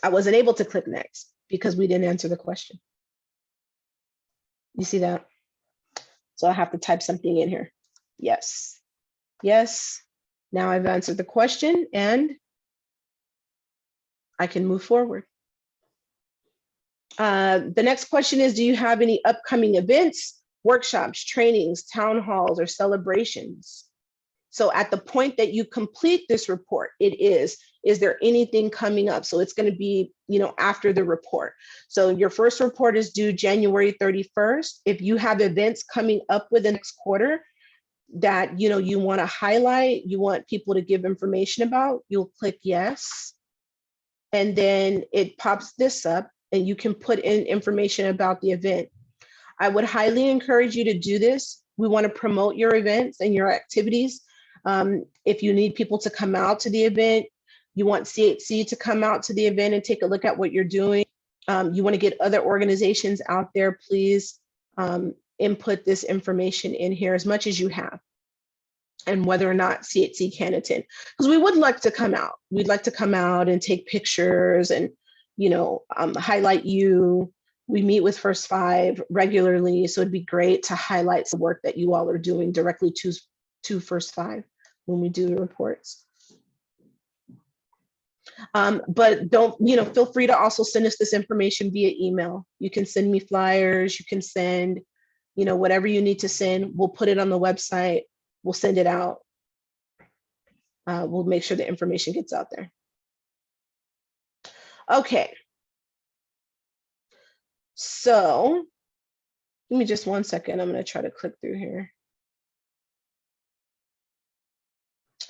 I wasn't able to click next because we didn't answer the question. You see that? So I have to type something in here. Yes. Yes. Now I've answered the question and I can move forward. The next question is, do you have any upcoming events, workshops, trainings, town halls, or celebrations? So at the point that you complete this report, is there anything coming up? So it's going to be, you know, after the report. So your first report is due January 31st. If you have events coming up within the next quarter that, you know, you want to highlight, you want people to give information about, you'll click yes. And then it pops this up and you can put in information about the event. I would highly encourage you to do this. We want to promote your events and your activities. If you need people to come out to the event, you want CHC to come out to the event and take a look at what you're doing. You want to get other organizations out there, please input this information in here as much as you have, and whether or not CHC can attend. Because we would like to come out. We'd like to come out and take pictures and, you know, highlight you. We meet with First Five regularly, so it'd be great to highlight the work that you all are doing directly to First Five when we do the reports. But don't, you know, feel free to also send us this information via email. You can send me flyers, you can send, you know, whatever you need to send. We'll put it on the website, we'll send it out. We'll make sure the information gets out there. Okay. So Give me just 1 second. I'm going to try to click through here.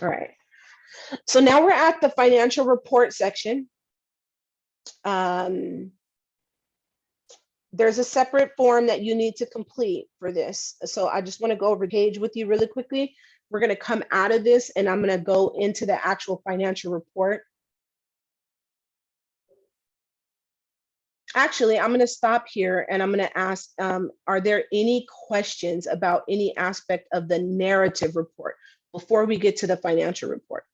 All right. So now we're at the financial report section. There's a separate form that you need to complete for this. So I just want to go over the page with you really quickly. We're going to come out of this and I'm going to go into the actual financial report. Actually, I'm going to stop here and I'm going to ask, are there any questions about any aspect of the narrative report before we get to the financial report?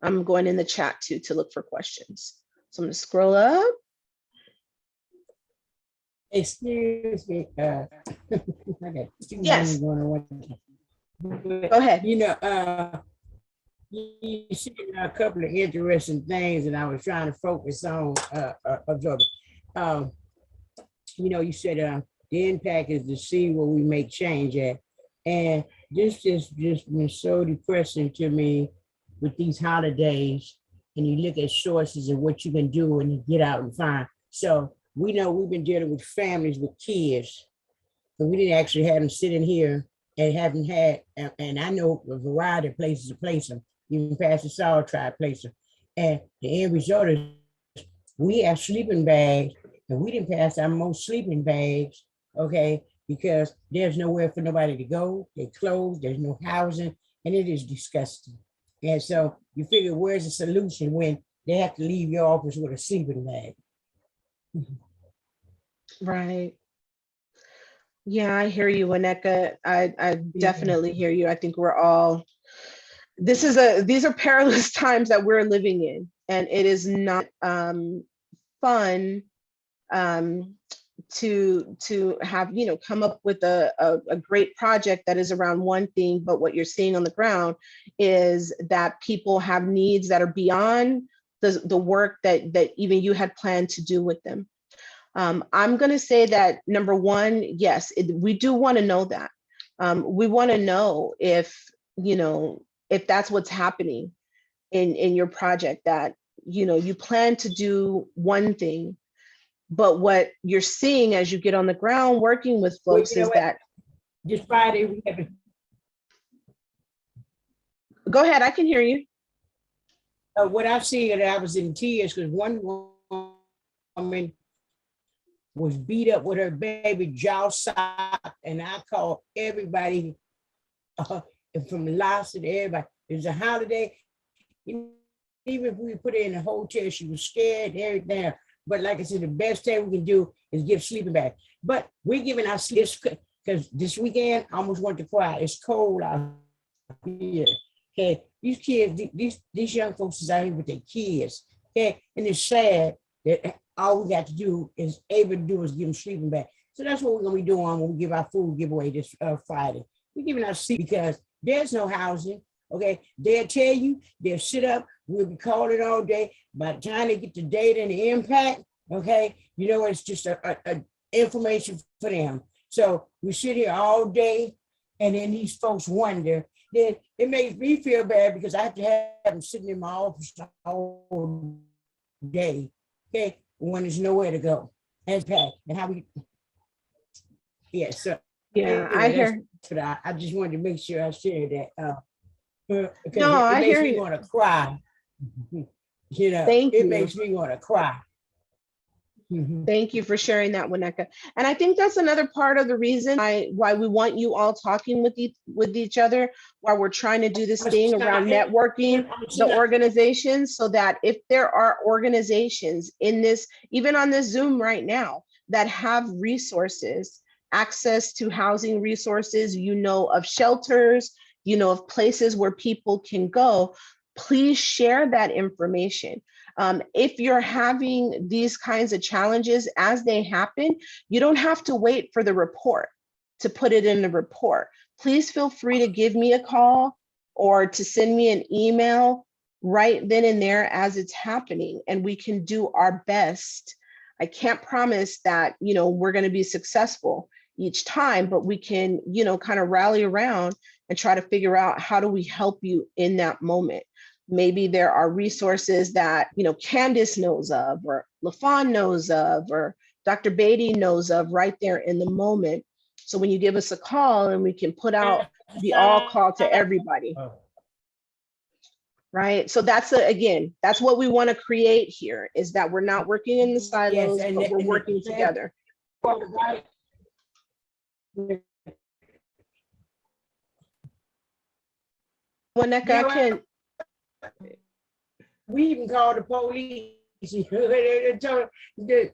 I'm going in the chat too to look for questions. So I'm going to scroll up. Excuse me. Yes. Go ahead. You know, you said a couple of interesting things, and I was trying to focus on absorbing. You know, you said the impact is to see where we make change at, and this just been so depressing to me with these holidays. And you look at sources and what you can do and you get out and find. So we know we've been dealing with families with kids, but we didn't actually have them sitting here and haven't had, and I know a variety of places to place them. Even Pastor Saul tried to place them. And the end result is we have sleeping bags, and we didn't pass our most sleeping bags, okay, because there's nowhere for nobody to go. They're closed, there's no housing, and it is disgusting. And so you figure, where's the solution when they have to leave your office with a sleeping bag? Right. Yeah, I hear you, Wineka. I definitely hear you. I think we're all, these are perilous times that we're living in, and it is not fun to have, you know, come up with a great project that is around one thing, but what you're seeing on the ground is that people have needs that are beyond the work that even you had planned to do with them. I'm going to say that number one, yes, we do want to know that. We want to know if, you know, if that's what's happening in your project, that, you know, you plan to do one thing, but what you're seeing as you get on the ground working with folks is that. Just Friday, we have. Go ahead, I can hear you. What I see, and I was in tears because one woman was beat up with her baby jaw sock, and I called everybody from Lhasa to everybody. It was a holiday. Even if we put her in a hotel, she was scared and everything. But like I said, the best thing we can do is give sleeping bags. But we're giving our sleep, because this weekend I almost wanted to cry. It's cold out here. Okay, these kids, these young folks is out here with their kids. Okay, and it's sad that all we got to do is able to do is give them sleeping bags. So that's what we're gonna be doing when we give our food giveaway this Friday. We're giving our sleep because there's no housing. Okay, they'll tell you, they'll sit up, we'll be calling all day. By the time they get the data and the impact, okay, you know, it's just a information for them. So we sit here all day, and then these folks wonder. Then it makes me feel bad because I have to have them sitting in my office all day, okay, when there's nowhere to go. And how we, yeah, so. Yeah, anyway, I hear. I just wanted to make sure I shared that. Because No, it I makes hear me you. want to cry. You know, Thank it you. makes me want to cry. Thank you for sharing that, Wineka. And I think that's another part of the reason why we want you all talking with each other, while we're trying to do this thing around networking the organizations, so that if there are organizations in this, even on this Zoom right now, that have resources, access to housing resources, you know, of shelters, you know, of places where people can go, please share that information. If you're having these kinds of challenges as they happen, you don't have to wait for the report to put it in the report. Please feel free to give me a call or to send me an email right then and there as it's happening, and we can do our best. I can't promise that, you know, we're going to be successful each time, but we can, you know, kind of rally around and try to figure out how do we help you in that moment. Maybe there are resources that, Candace knows of, or LaFawn knows of, or Dr. Beatty knows of right there in the moment. So when you give us a call, and we can put out the all call to everybody. Right. So that's again, that's what we want to create here, is that we're not working in the silos, Yes, but we're working together. Waneka, we even called the police.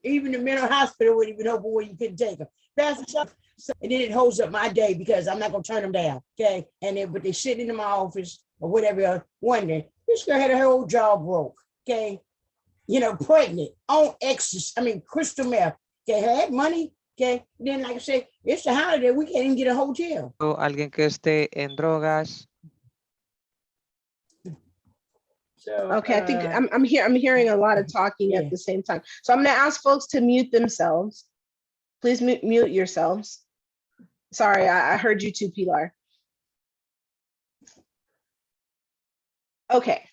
Even the mental hospital wouldn't even open where you couldn't take them. And then it holds up my day because I'm not gonna turn them down. Okay. But they sit in my office or whatever, wondering, this girl had her whole jaw broke. Okay. Pregnant on crystal meth. Okay, had money. Okay. Then, like I said, it's a holiday. We can't even get a hotel. O alguien que esté en drogas. So, okay, I think I'm hearing a lot of talking at the same time. So I'm going to ask folks to mute themselves. Please mute yourselves. Sorry, I heard you too, Pilar. Okay.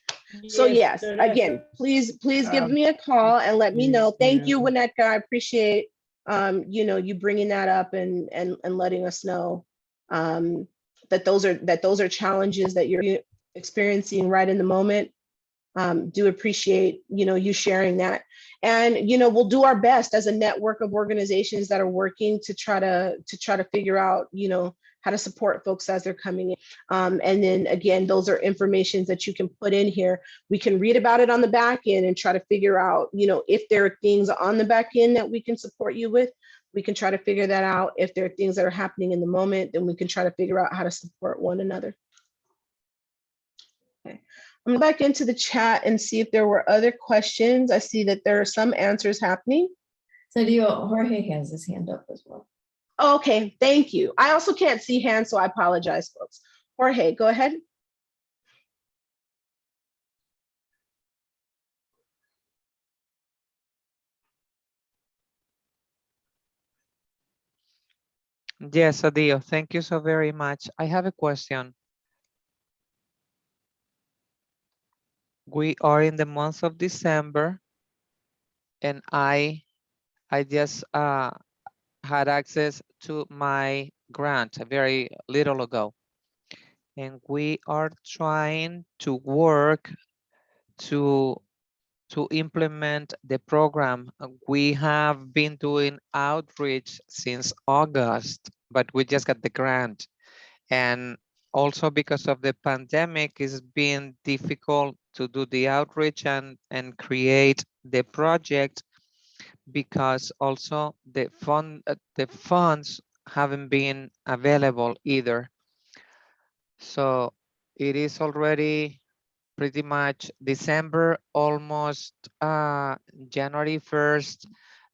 So yes, again, please give me a call and let me know. Thank you, Winnetka. I appreciate you bringing that up and letting us know that those are challenges that you're experiencing right in the moment. Do appreciate you sharing that, and we'll do our best as a network of organizations that are working to try to figure out how to support folks as they're coming in. And then again, those are informations that you can put in here. We can read about it on the back end and try to figure out if there are things on the back end that we can support you with. We can try to figure that out. If there are things that are happening in the moment, then we can try to figure out how to support one another. Okay. I'm going back into the chat and see if there were other questions. I see that there are some answers happening. So Jorge has his hand up as well. Okay, thank you. I also can't see hands, so I apologize, folks. Jorge, go ahead. Yes, Adio, thank you so very much. I have a question. We are in the month of December, and I just had access to my grant very little ago. And we are trying to work to implement the program. We have been doing outreach since August, but we just got the grant. And also because of the pandemic, it's been difficult to do the outreach and create the project, because also the funds haven't been available either. So it is already pretty much December, almost January 1st.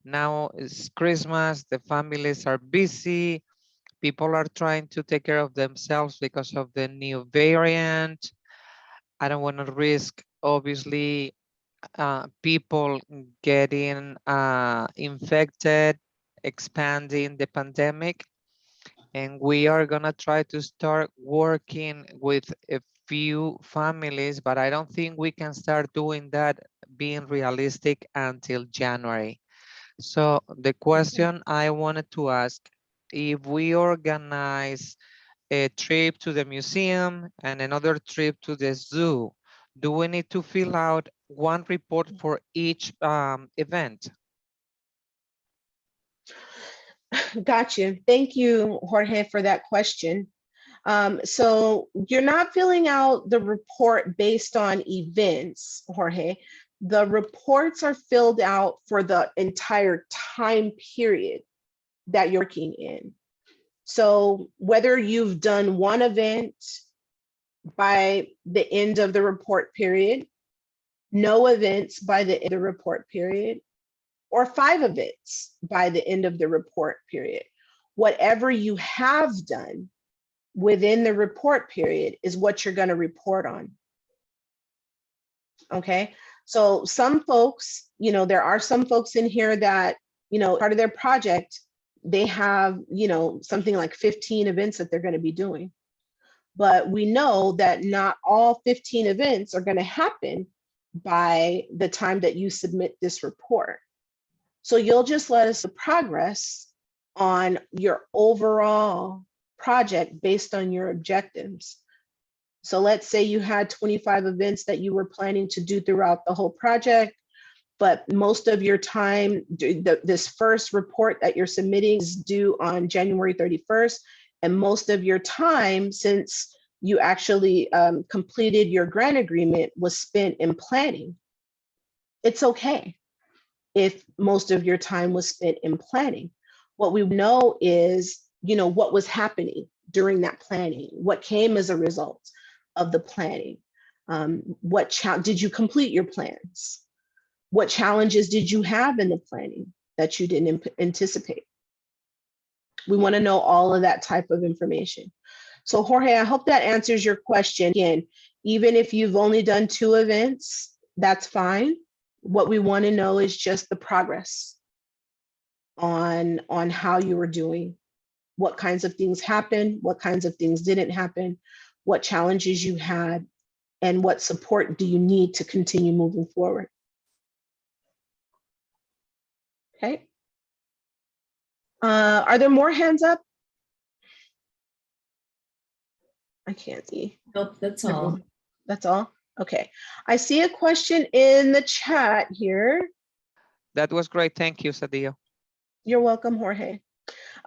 Now it's Christmas, the families are busy. People are trying to take care of themselves because of the new variant. I don't want to risk, obviously, people getting infected, expanding the pandemic. And we are gonna try to start working with a few families, but I don't think we can start doing that, being realistic, until January. So the question I wanted to ask, if we organize a trip to the museum and another trip to the zoo, do we need to fill out one report for each event? Gotcha. Thank you, Jorge, for that question. So you're not filling out the report based on events, Jorge. The reports are filled out for the entire time period that you're working in. So whether you've done one event by the end of the report period, no events by the end of the report period, or 5 events by the end of the report period, whatever you have done within the report period is what you're going to report on. Okay, so some folks, there are some folks in here that, part of their project, they have, something like 15 events that they're going to be doing. but we know that not all 15 events are going to happen by the time that you submit this report. So you'll just let us know progress on your overall project based on your objectives. So let's say you had 25 events that you were planning to do throughout the whole project, but most of your time, this first report that you're submitting is due on January 31st. And most of your time, since you actually completed your grant agreement, was spent in planning. It's okay if most of your time was spent in planning. What we know is, what was happening during that planning, what came as a result of the planning. Did you complete your plans? What challenges did you have in the planning that you didn't anticipate? We want to know all of that type of information. So Jorge, I hope that answers your question. Again, even if you've only done 2 events, that's fine. What we want to know is just the progress on how you were doing, what kinds of things happened, what kinds of things didn't happen, what challenges you had, and what support do you need to continue moving forward. Okay. Are there more hands up? I can't see. Nope, that's all. That's all? Okay. I see a question in the chat here. That was great. Thank you, Sadie. You're welcome, Jorge.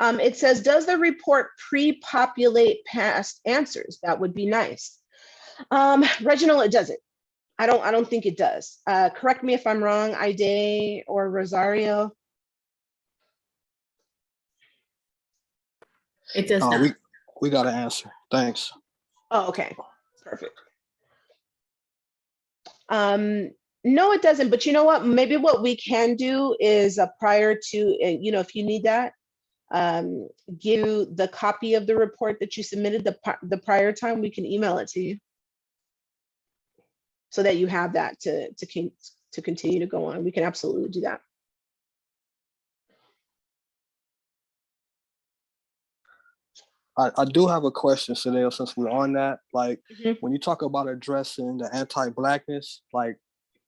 It says, does the report pre-populate past answers? That would be nice. Reginald, it doesn't. I don't think it does. Correct me if I'm wrong, Aide or Rosario. It does not. We got an answer. Thanks. Oh, okay. Perfect. No, it doesn't. But you know what? Maybe what we can do is prior to, if you need that, give you the copy of the report that you submitted the prior time. We can email it to you so that you have that to continue to go on. We can absolutely do that. I do have a question, Sunil, since we're on that. Like, when you talk about addressing the anti-Blackness, like,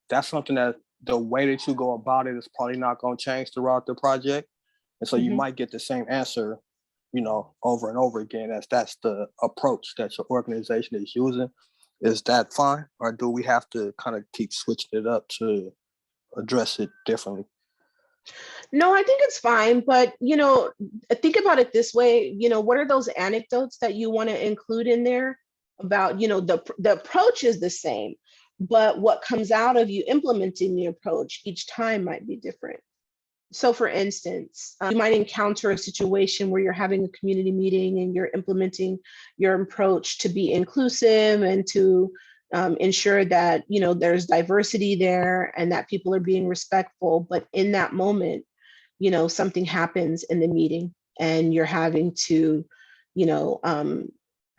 that's something that the way that you go about it is probably not going to change throughout the project. And so you might get the same answer, over and over again, as that's the approach that your organization is using. Is that fine? Or do we have to kind of keep switching it up to address it differently? No, I think it's fine, but think about it this way. What are those anecdotes that you want to include in there about, the approach is the same, but what comes out of you implementing the approach each time might be different. So for instance, you might encounter a situation where you're having a community meeting and you're implementing your approach to be inclusive and to ensure that, there's diversity there and that people are being respectful. But in that moment, something happens in the meeting and you're having to,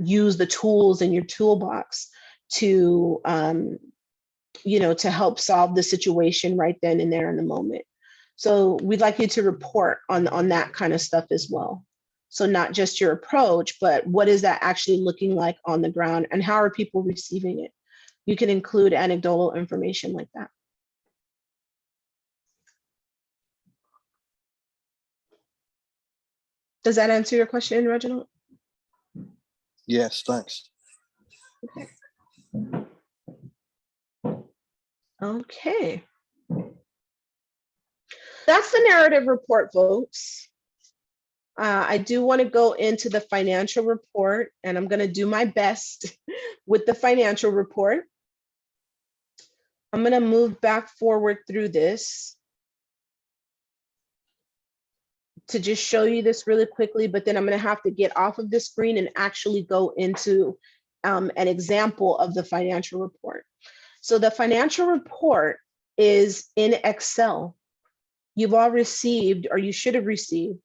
use the tools in your toolbox to, to help solve the situation right then and there in the moment. So we'd like you to report on that kind of stuff as well. So not just your approach, but what is that actually looking like on the ground and how are people receiving it? You can include anecdotal information like that. Does that answer your question, Reginald? Yes, thanks. Okay. That's the narrative report, folks. I do want to go into the financial report, and I'm going to do my best with the financial report. I'm going to move back forward through this to just show you this really quickly, but then I'm going to have to get off of the screen and actually go into an example of the financial report. So the financial report is in Excel. You've all received, or you should have received,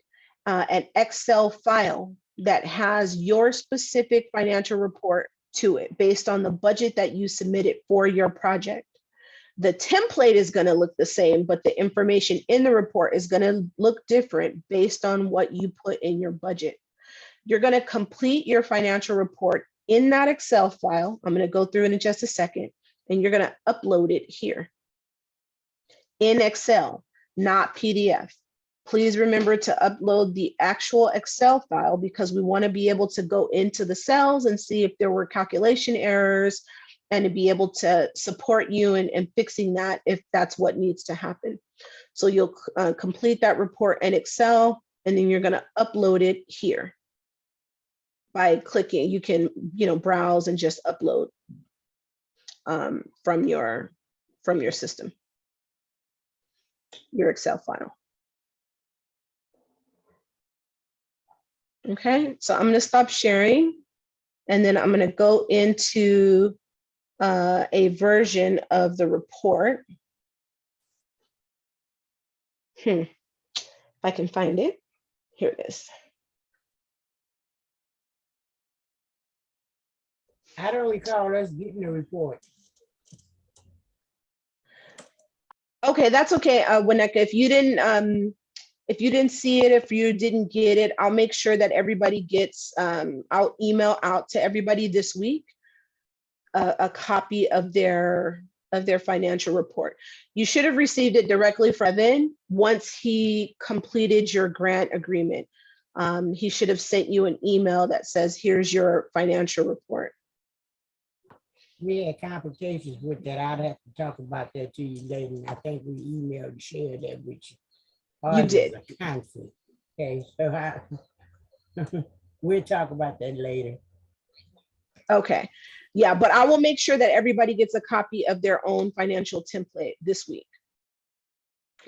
an Excel file that has your specific financial report to it based on the budget that you submitted for your project. The template is going to look the same, but the information in the report is going to look different based on what you put in your budget. You're going to complete your financial report in that Excel file. I'm going to go through it in just a second, and you're going to upload it here in Excel, not PDF. Please remember to upload the actual Excel file because we want to be able to go into the cells and see if there were calculation errors and to be able to support you in fixing that if that's what needs to happen. So you'll complete that report in Excel, and then you're going to upload it here by clicking. You can, browse and just upload from your system, your Excel file. Okay, so I'm going to stop sharing, and then I'm going to go into a version of the report. If I can find it. Here it is. I don't recall us getting the report. Okay, that's okay, Wineka. If you didn't see it, if you didn't get it, I'll make sure that everybody gets, I'll email out to everybody this week a copy of their financial report. You should have received it directly from Evan once he completed your grant agreement. He should have sent you an email that says, here's your financial report. We had complications with that. I'd have to talk about that to you later. I think we emailed and shared that with you. You did. Conflict. Okay, so we'll talk about that later. Okay, yeah, but I will make sure that everybody gets a copy of their own financial template this week,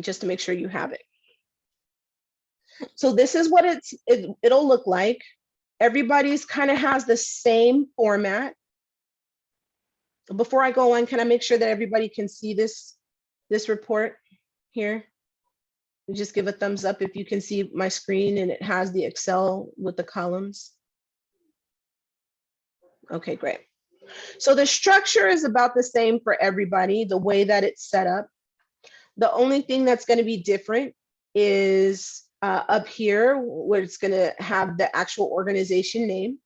just to make sure you have it. So this is what it'll look like. Everybody's kind of has the same format. Before I go on, can I make sure that everybody can see this report here? Just give a thumbs up if you can see my screen and it has the Excel with the columns. Okay, great. So the structure is about the same for everybody, the way that it's set up. The only thing that's going to be different is up here where it's going to have the actual organization name,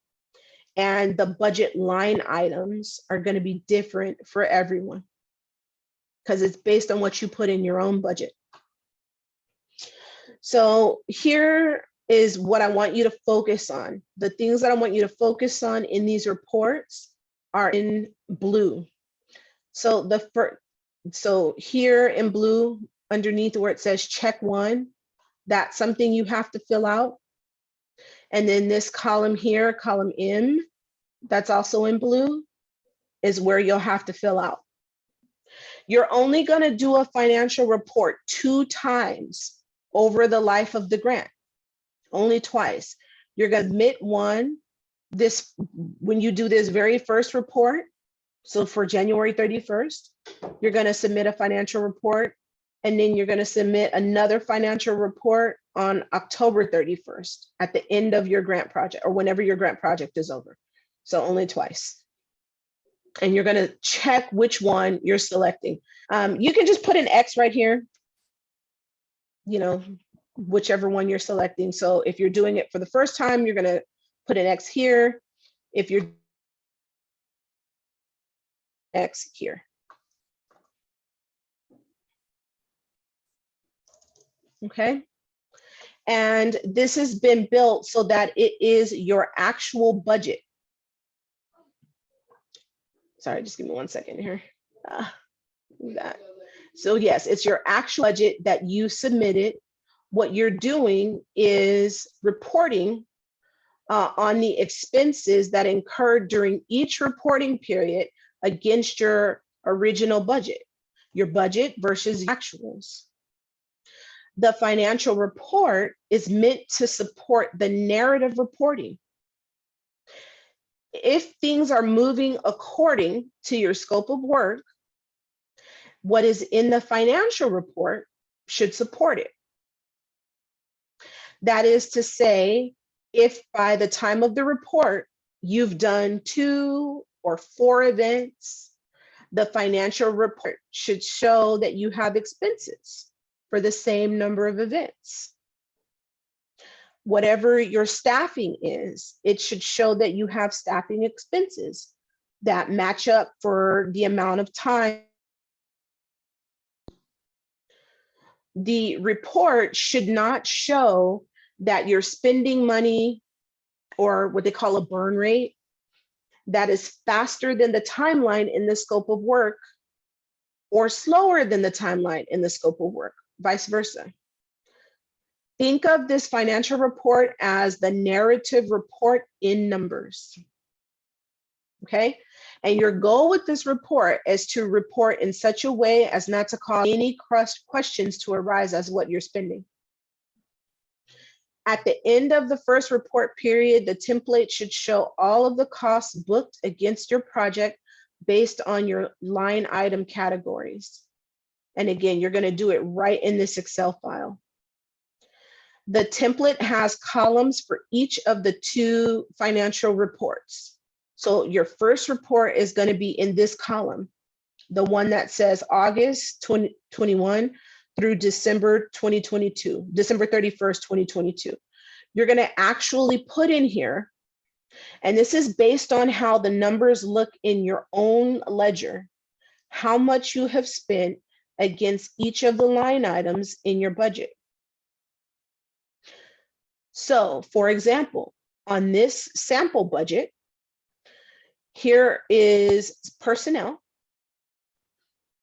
and the budget line items are going to be different for everyone because it's based on what you put in your own budget. So here is what I want you to focus on. The things that I want you to focus on in these reports are in blue. So so here in blue, underneath where it says check one, that's something you have to fill out. And then this column here, column M, that's also in blue, is where you'll have to fill out. You're only going to do a financial report 2 times over the life of the grant, only twice. You're going to submit one when you do this very first report. So for January 31st, you're going to submit a financial report, and then you're going to submit another financial report on October 31st at the end of your grant project or whenever your grant project is over. So only twice. And you're going to check which one you're selecting. You can just put an X right here, whichever one you're selecting. So if you're doing it for the first time, you're going to put an X here. If you're X here. Okay. And this has been built so that it is your actual budget. Sorry, just give me 1 second here. So yes, it's your actual budget that you submitted. What you're doing is reporting on the expenses that incurred during each reporting period against your original budget, your budget versus actuals. The financial report is meant to support the narrative reporting. If things are moving according to your scope of work, what is in the financial report should support it. That is to say, if by the time of the report, you've done 2 or 4 events, the financial report should show that you have expenses for the same number of events. whatever your staffing is, it should show that you have staffing expenses that match up for the amount of time. The report should not show that you're spending money, or what they call a burn rate, that is faster than the timeline in the scope of work, or slower than the timeline in the scope of work, vice versa. Think of this financial report as the narrative report in numbers. Okay? And your goal with this report is to report in such a way as not to cause any questions to arise as what you're spending. At the end of the first report period, the template should show all of the costs booked against your project based on your line item categories. And again, you're going to do it right in this Excel file. The template has columns for each of the 2 financial reports. So your first report is going to be in this column, the one that says August 2021 through December 2022, December 31st, 2022. You're going to actually put in here, and this is based on how the numbers look in your own ledger, how much you have spent against each of the line items in your budget. So, for example, on this sample budget, here is personnel.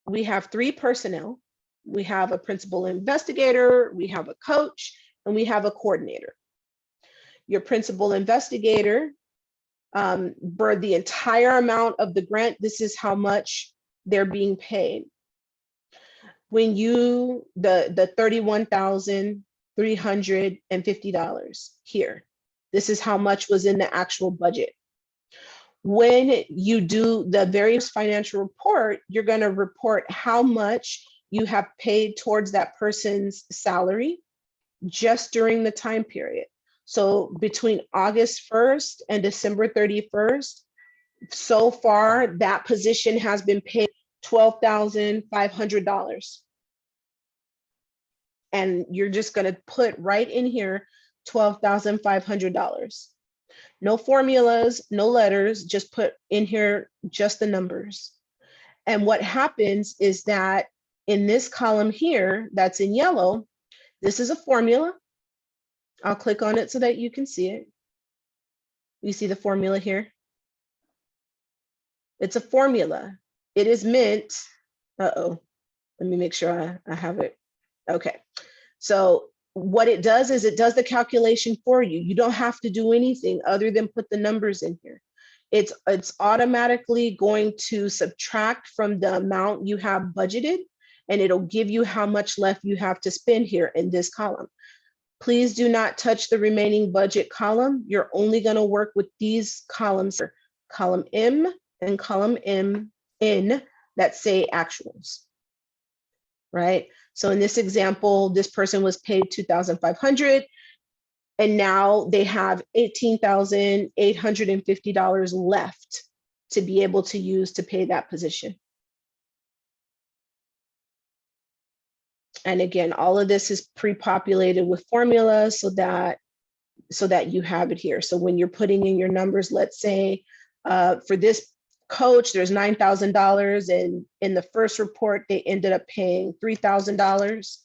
We have 3 personnel. We have a principal investigator, we have a coach, and we have a coordinator. Your principal investigator, for the entire amount of the grant, this is how much they're being paid. When you, the $31,350 here, this is how much was in the actual budget. When you do the various financial report, you're going to report how much you have paid towards that person's salary just during the time period. So between August 1st and December 31st, so far that position has been paid $12,500. And you're just going to put right in here $12,500. No formulas, no letters, just put in here just the numbers. And what happens is that in this column here, that's in yellow, this is a formula. I'll click on it so that you can see it. You see the formula here? It's a formula. It is meant, let me make sure I have it. Okay, so what it does is it does the calculation for you. You don't have to do anything other than put the numbers in here. It's automatically going to subtract from the amount you have budgeted, and it'll give you how much left you have to spend here in this column. Please do not touch the remaining budget column. You're only going to work with these columns, column M and column M in that say actuals, right? So in this example, this person was paid $2,500, and now they have $18,850 left to be able to use to pay that position. And again, all of this is pre-populated with formulas so that you have it here. So when you're putting in your numbers, let's say for this coach, there's $9,000, and in the first report, they ended up paying $3,000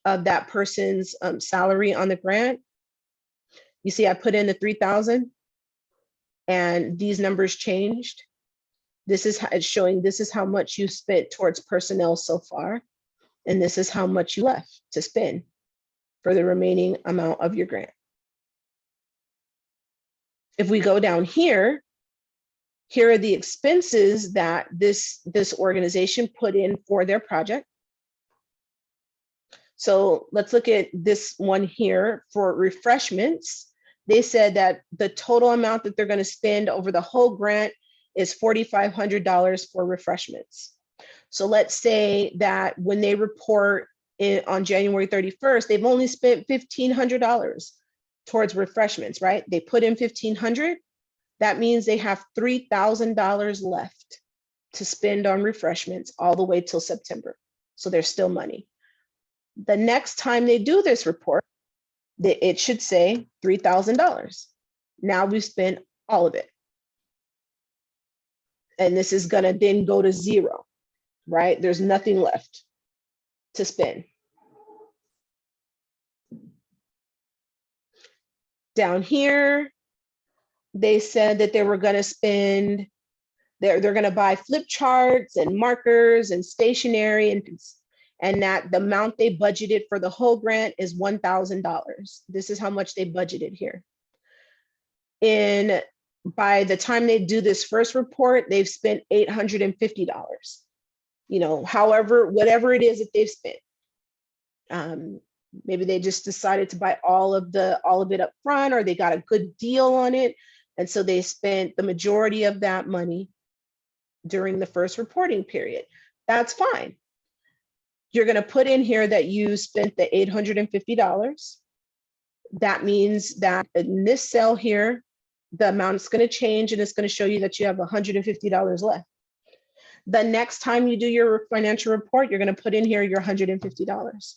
of that person's salary on the grant. You see, I put in the 3,000 and these numbers changed. This is how it's showing, this is how much you spent towards personnel so far. And this is how much you left to spend for the remaining amount of your grant. If we go down here, here are the expenses that this organization put in for their project. So let's look at this one here for refreshments. They said that the total amount that they're going to spend over the whole grant is $4,500 for refreshments. So let's say that when they report on January 31st, they've only spent $1,500 towards refreshments, right? They put in $1,500. That means they have $3,000 left to spend on refreshments all the way till September. So there's still money. The next time they do this report, it should say $3,000. Now we've spent all of it. And this is gonna then go to zero, right? There's nothing left to spend. Down here, they said that they were gonna spend, they're gonna buy flip charts and markers and stationery, and that the amount they budgeted for the whole grant is $1,000. This is how much they budgeted here. By the time they do this first report, they've spent $850. You know, however, whatever it is that they've spent. Maybe they just decided to buy all of it up front, or they got a good deal on it. And so they spent the majority of that money during the first reporting period. That's fine. You're going to put in here that you spent the $850. That means that in this cell here, the amount is going to change, and it's going to show you that you have $150 left. The next time you do your financial report, you're going to put in here your $150.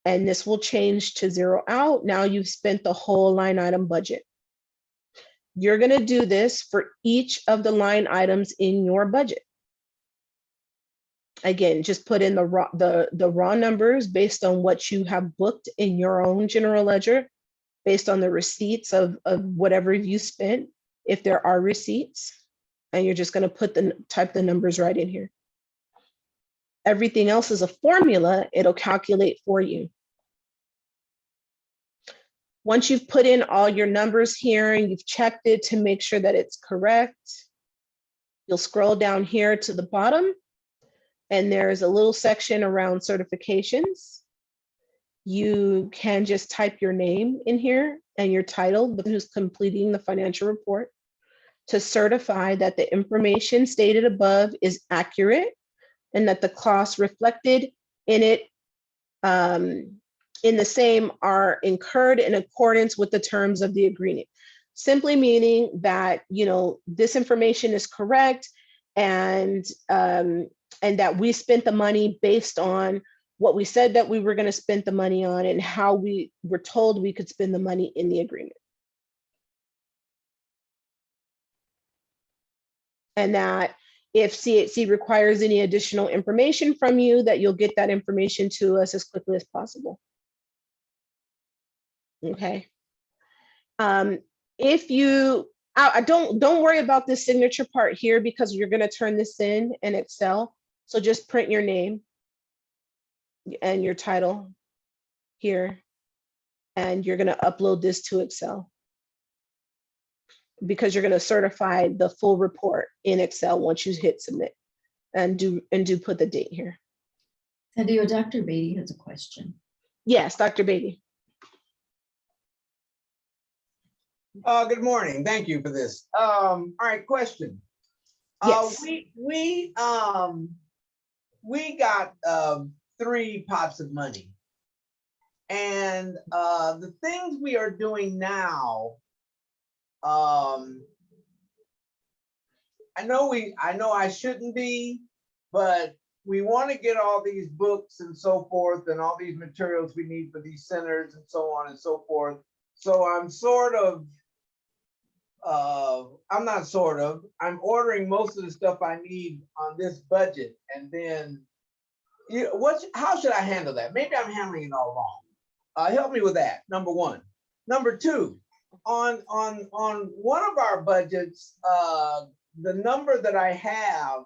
And this will change to zero out. Now you've spent the whole line item budget. You're going to do this for each of the line items in your budget. Again, just put in the raw numbers based on what you have booked in your own general ledger, based on the receipts of whatever you spent, if there are receipts, and you're just going to type the numbers right in here. Everything else is a formula, it'll calculate for you. Once you've put in all your numbers here and you've checked it to make sure that it's correct, you'll scroll down here to the bottom, and there's a little section around certifications. You can just type your name in here and your title, who's completing the financial report, to certify that the information stated above is accurate and that the costs reflected in it in the same are incurred in accordance with the terms of the agreement. Simply meaning that, you know, this information is correct, and that we spent the money based on what we said that we were going to spend the money on and how we were told we could spend the money in the agreement. And that if CHC requires any additional information from you, that you'll get that information to us as quickly as possible. Okay. If you, don't worry about this signature part here, because you're going to turn this in Excel. So just print your name and your title here, and you're going to upload this to Excel, because you're going to certify the full report in Excel once you hit submit, and do put the date here. Sadio, Dr. Beatty has a question. Yes, Dr. Beatty. Good morning. Thank you for this. All right, question. Yes. We got 3 pots of money, and the things we are doing now, I know I shouldn't be, but we want to get all these books and so forth, and all these materials we need for these centers and so on and so forth. So I'm sort of, I'm ordering most of the stuff I need on this budget, and then how should I handle that? Maybe I'm handling it all wrong. Help me with that, number 1. Number 2, on one of our budgets, the number that I have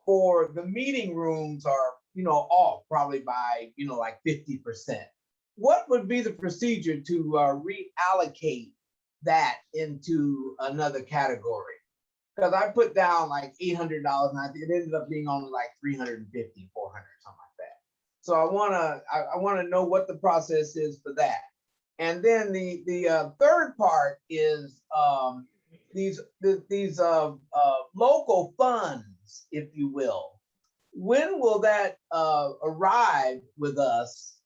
for the meeting rooms are, off probably by, like 50%. What would be the procedure to reallocate that into another category? Because I put down like $800, and I think it ended up being only like $350, $400, something like that. So I wanna know what the process is for that. And then the third part is these local funds, if you will. When will that arrive with us?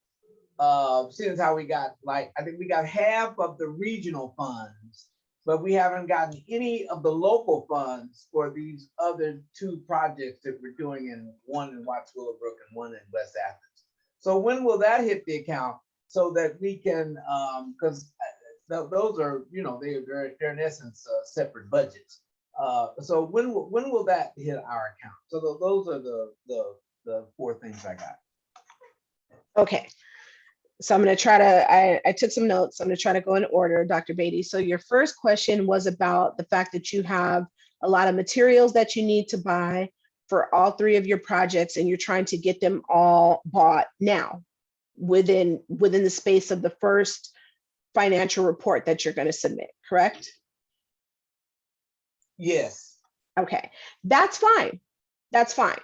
Seeing how we got, I think we got half of the regional funds, but we haven't gotten any of the local funds for these other 2 projects that we're doing, one in Watts Willowbrook and one in West Athens. So when will that hit the account? so that we can, because those are, you know, they're in essence separate budgets. So when will that hit our account? So those are the four things I got. Okay. So I'm going to try to, I took some notes. I'm going to try to go in order, Dr. Beatty. So your first question was about the fact that you have a lot of materials that you need to buy for all three of your projects, and you're trying to get them all bought now within the space of the first financial report that you're going to submit, correct? Yes. Okay, that's fine. That's fine.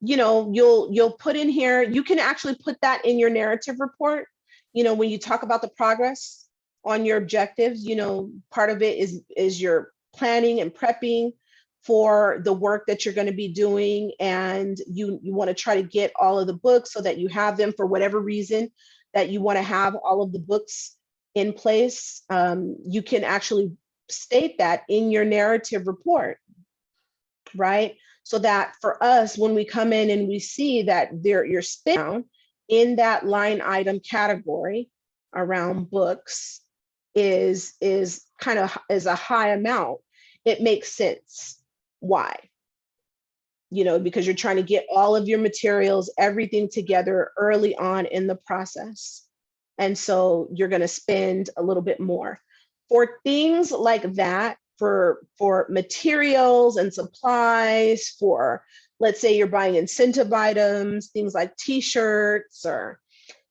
You know, you'll put in here, you can actually put that in your narrative report. You know, when you talk about the progress on your objectives, you know, part of it is your planning and prepping for the work that you're going to be doing. And you want to try to get all of the books so that you have them for whatever reason that you want to have all of the books in place. You can actually state that in your narrative report, right? So that for us, when we come in and we see that you're spent in that line item category around books is a high amount, it makes sense. Why? You know, because you're trying to get all of your materials, everything together early on in the process. And so you're going to spend a little bit more for things like that, for materials and supplies, for, let's say you're buying incentive items, things like t-shirts or,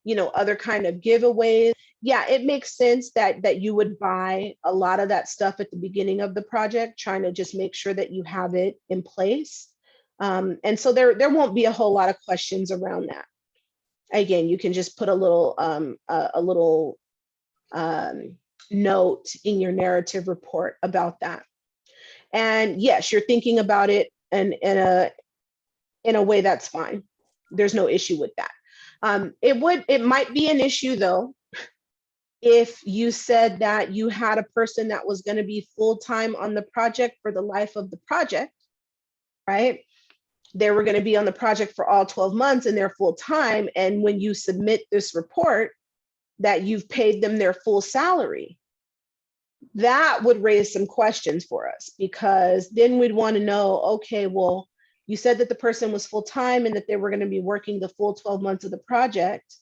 you know, other kind of giveaways. Yeah, it makes sense that you would buy a lot of that stuff at the beginning of the project, trying to just make sure that you have it in place. And so there won't be a whole lot of questions around that. Again, you can just put a little note in your narrative report about that. And yes, you're thinking about it in a way that's fine. There's no issue with that. It might be an issue though, if you said that you had a person that was going to be full-time on the project for the life of the project, right? They were going to be on the project for all 12 months and they're full-time. And when you submit this report that you've paid them their full salary, that would raise some questions for us, because then we'd want to know, okay, well, you said that the person was full-time and that they were going to be working the full 12 months of the project.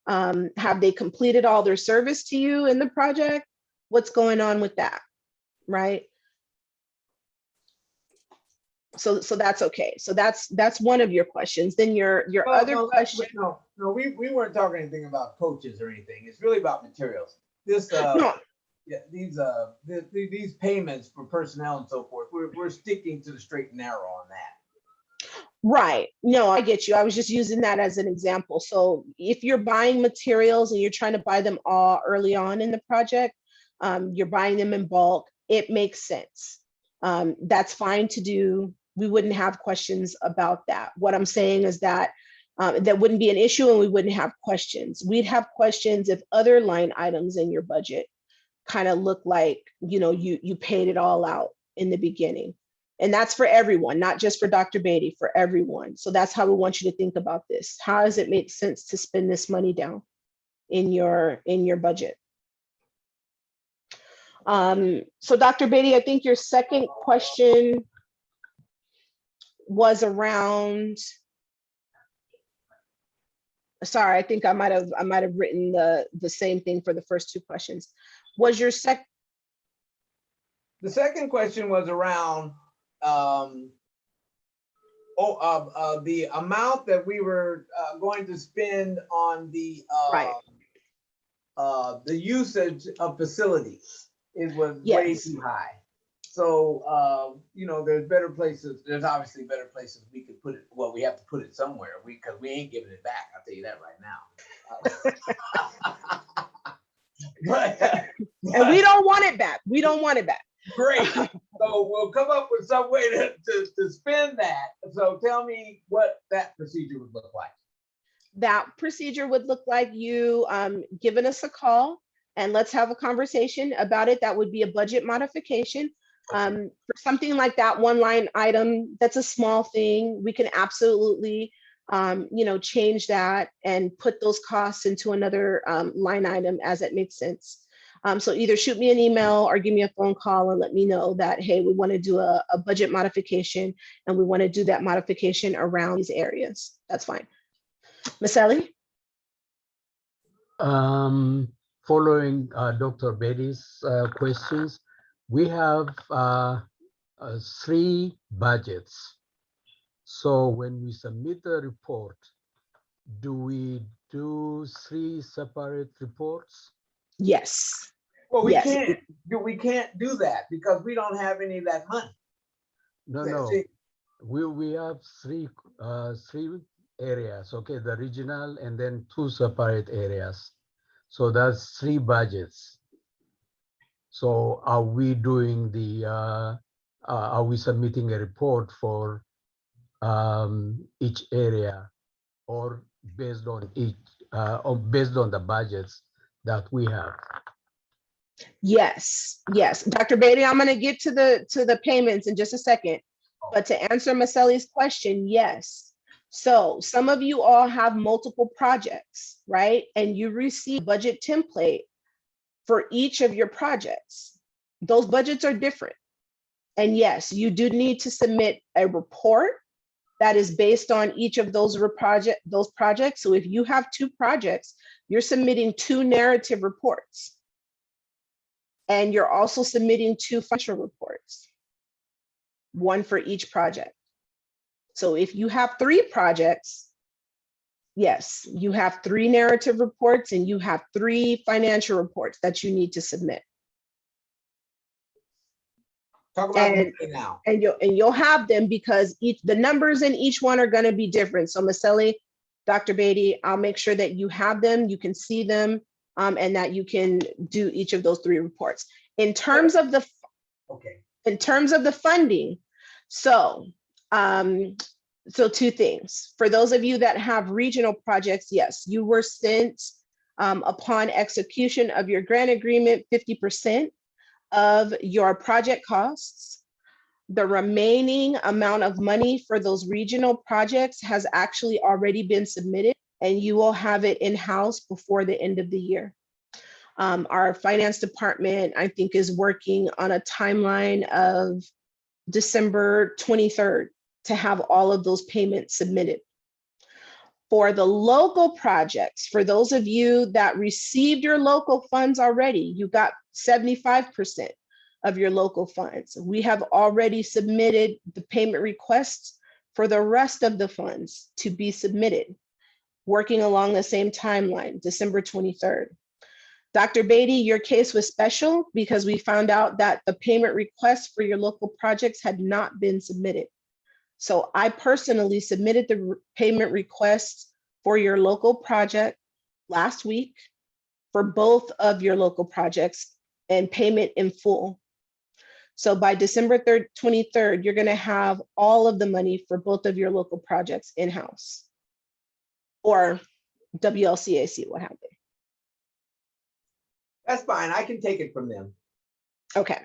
Have they completed all their service to you in the project? What's going on with that, right? So that's okay. So that's one of your questions. Then your other question. No, we weren't talking anything about coaches or anything. It's really about materials. This No. yeah, these payments for personnel and so forth, we're sticking to the straight and narrow on that. Right. No, I get you. I was just using that as an example. So if you're buying materials and you're trying to buy them all early on in the project, you're buying them in bulk, it makes sense. That's fine to do. We wouldn't have questions about that. What I'm saying is that that wouldn't be an issue and we wouldn't have questions. We'd have questions if other line items in your budget kind of look like, you know, you paid it all out in the beginning. And that's for everyone, not just for Dr. Beatty, for everyone. So that's how we want you to think about this. How does it make sense to spend this money down in your budget? So Dr. Beatty, I think your second question was around, sorry, I think I might have written the same thing for the first two questions. Was your The second question was around the amount that we were going to spend on the usage of facilities. It was way too high. So you know, there's better places. There's obviously better places we could put it. Well, we have to put it somewhere. Because we ain't giving it back. I'll tell you that right now. And we don't want it back. We don't want it back. Great. So we'll come up with some way to spend that. So tell me what that procedure would look like. That procedure would look like you giving us a call and let's have a conversation about it. That would be a budget modification. For something like that, one line item, that's a small thing. We can absolutely change that and put those costs into another line item as it makes sense. So either shoot me an email or give me a phone call and let me know that, hey, we want to do a budget modification and we want to do that modification around these areas. That's fine. Ms. Ellie? Following Dr. Betty's questions, we have 3 budgets. So when we submit the report, do we do 3 separate reports? Yes. Well, we Yes. can't do that because we don't have any of that money. No. We have three areas. Okay, the regional and then 2 separate areas. So that's 3 budgets. So are we doing are we submitting a report for each area, or based on each or based on the budgets that we have? Yes. Dr. Beatty, I'm going to get to the payments in just a second. But to answer Maselli's question, yes. So some of you all have multiple projects, right? And you receive a budget template for each of your projects. Those budgets are different. And yes, you do need to submit a report that is based on each of those projects. So if you have 2 projects, you're submitting 2 narrative reports. And you're also submitting 2 financial reports, 1 for each project. So if you have 3 projects, yes, you have 3 narrative reports and you have 3 financial reports that you need to submit. Talk about it now. And you'll have them because the numbers in each one are going to be different. So Maselli, Dr. Beatty, I'll make sure that you have them, you can see them, and that you can do each of those 3 reports. In terms of the funding, so 2 things. For those of you that have regional projects, yes, you were sent upon execution of your grant agreement 50% of your project costs. The remaining amount of money for those regional projects has actually already been submitted, and you will have it in-house before the end of the year. Our finance department, I think, is working on a timeline of December 23rd to have all of those payments submitted. For the local projects, for those of you that received your local funds already, you got 75% of your local funds. We have already submitted the payment requests for the rest of the funds to be submitted, working along the same timeline, December 23rd. Dr. Beatty, your case was special because we found out that the payment requests for your local projects had not been submitted. So I personally submitted the payment requests for your local project last week for both of your local projects and payment in full. So by December 23rd, you're going to have all of the money for both of your local projects in-house or WLCAC, what have you. That's fine. I can take it from them. Okay.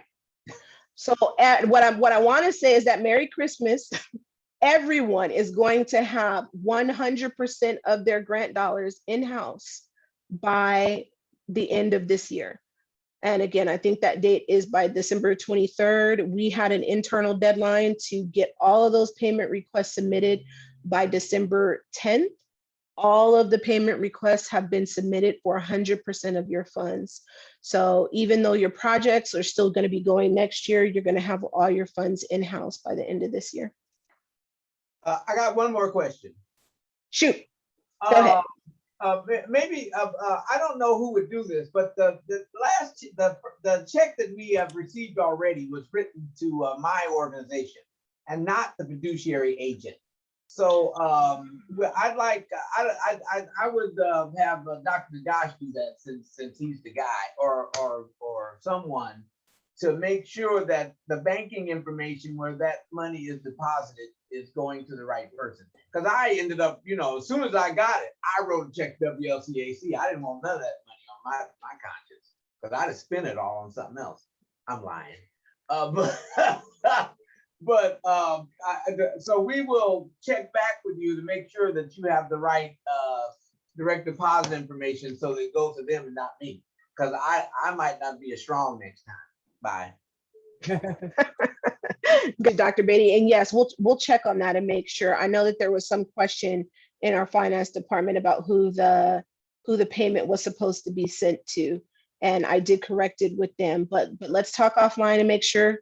So what I want to say is that Merry Christmas. Everyone is going to have 100% of their grant dollars in-house by the end of this year. And again, I think that date is by December 23rd. We had an internal deadline to get all of those payment requests submitted by December 10th. All of the payment requests have been submitted for 100% of your funds. So even though your projects are still going to be going next year, you're going to have all your funds in-house by the end of this year. I got one more question. Shoot. Go ahead. Maybe I don't know who would do this, but the check that we have received already was written to my organization and not the fiduciary agent. So I'd like I would have Dr. Josh do that since he's the guy, or someone, to make sure that the banking information where that money is deposited is going to the right person. Because I ended up, as soon as I got it, I wrote a check to WLCAC. I didn't want none of that money on my conscience because I'd have spent it all on something else. I'm lying. But so we will check back with you to make sure that you have the right direct deposit information so that it goes to them and not me. Because I might not be as strong next time. Bye. Good, Dr. Beatty. And yes, we'll check on that and make sure. I know that there was some question in our finance department about who the payment was supposed to be sent to. And I did correct it with them, but let's talk offline and make sure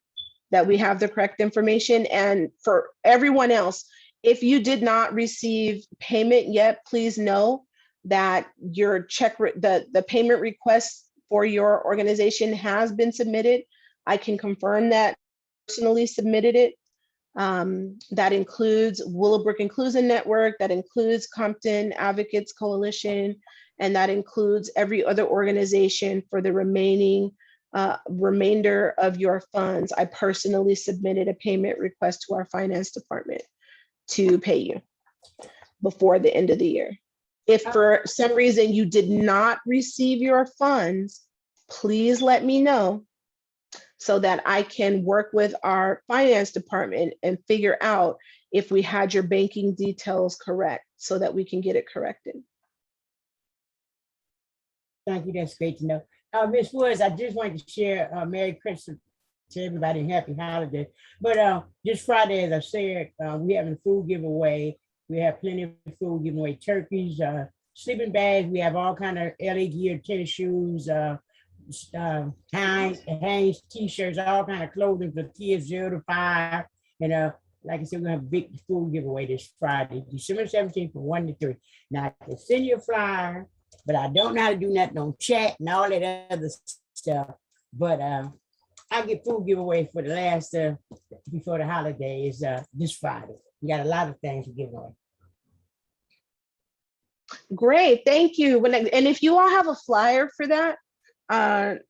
that we have the correct information. And for everyone else, if you did not receive payment yet, please know that your check, the payment request for your organization has been submitted. I can confirm that personally submitted it. That includes Willowbrook Inclusion Network, that includes Compton Advocates Coalition, and that includes every other organization for the remainder of your funds. I personally submitted a payment request to our finance department to pay you before the end of the year. If for some reason you did not receive your funds, please let me know so that I can work with our finance department and figure out if we had your banking details correct so that we can get it corrected. Thank you, that's great to know. Ms. Woods, I just wanted to share Merry Christmas to everybody and Happy Holidays. But this Friday, as I said, we're having a food giveaway. We have plenty of food giving away: turkeys, sleeping bags. We have all kind of LA gear, tennis shoes, Hanes t-shirts, all kind of clothing for kids 0 to 5. And like I said, we're gonna have a big food giveaway this Friday, December 17th from 1 to 3. Now I can send you a flyer, but I don't know how to do nothing on chat and all that other stuff. But I'll get food giveaway for the last before the holidays this Friday. We got a lot of things to give away. Great, thank you. And if you all have a flyer for that, I'm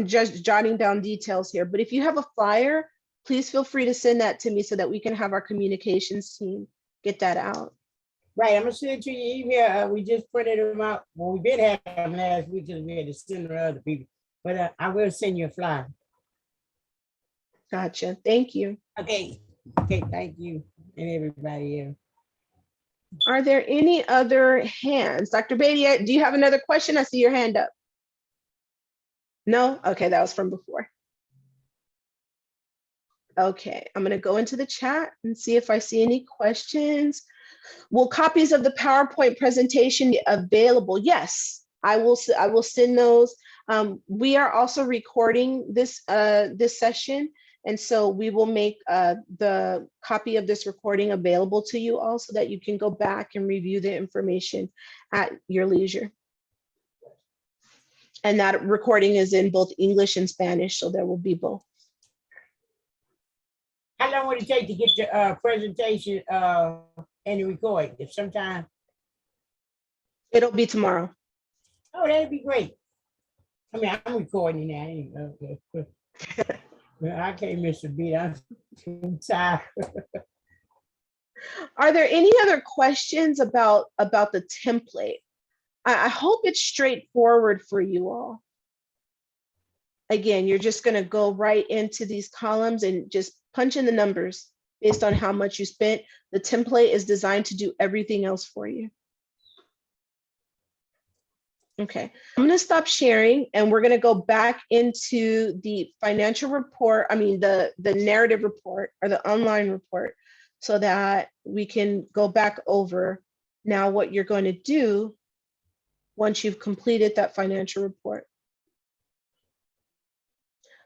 just jotting down details here, but if you have a flyer, please feel free to send that to me so that we can have our communications team get that out. Right, I'm gonna send it to your email. We just printed them out. Well, we did have them last week because we had to send them to other people. But I will send you a flyer. Gotcha, thank you. Okay, thank you and everybody else. Are there any other hands? Dr. Beatty, do you have another question? I see your hand up. No? Okay, that was from before. Okay, I'm gonna go into the chat and see if I see any questions. Will copies of the PowerPoint presentation be available? Yes, I will send those. We are also recording this session, and so we will make the copy of this recording available to you all so that you can go back and review the information at your leisure. And that recording is in both English and Spanish, so there will be both. How long would it take to get your presentation and record? If sometime? It'll be tomorrow. Oh, that'd be great. I mean, I'm recording now. I can't miss a beat. I'm too tired. Are there any other questions about the template? I hope it's straightforward for you all. Again, you're just going to go right into these columns and just punch in the numbers based on how much you spent. The template is designed to do everything else for you. Okay, I'm going to stop sharing and we're going to go back into the financial report, the narrative report or the online report, so that we can go back over now what you're going to do once you've completed that financial report.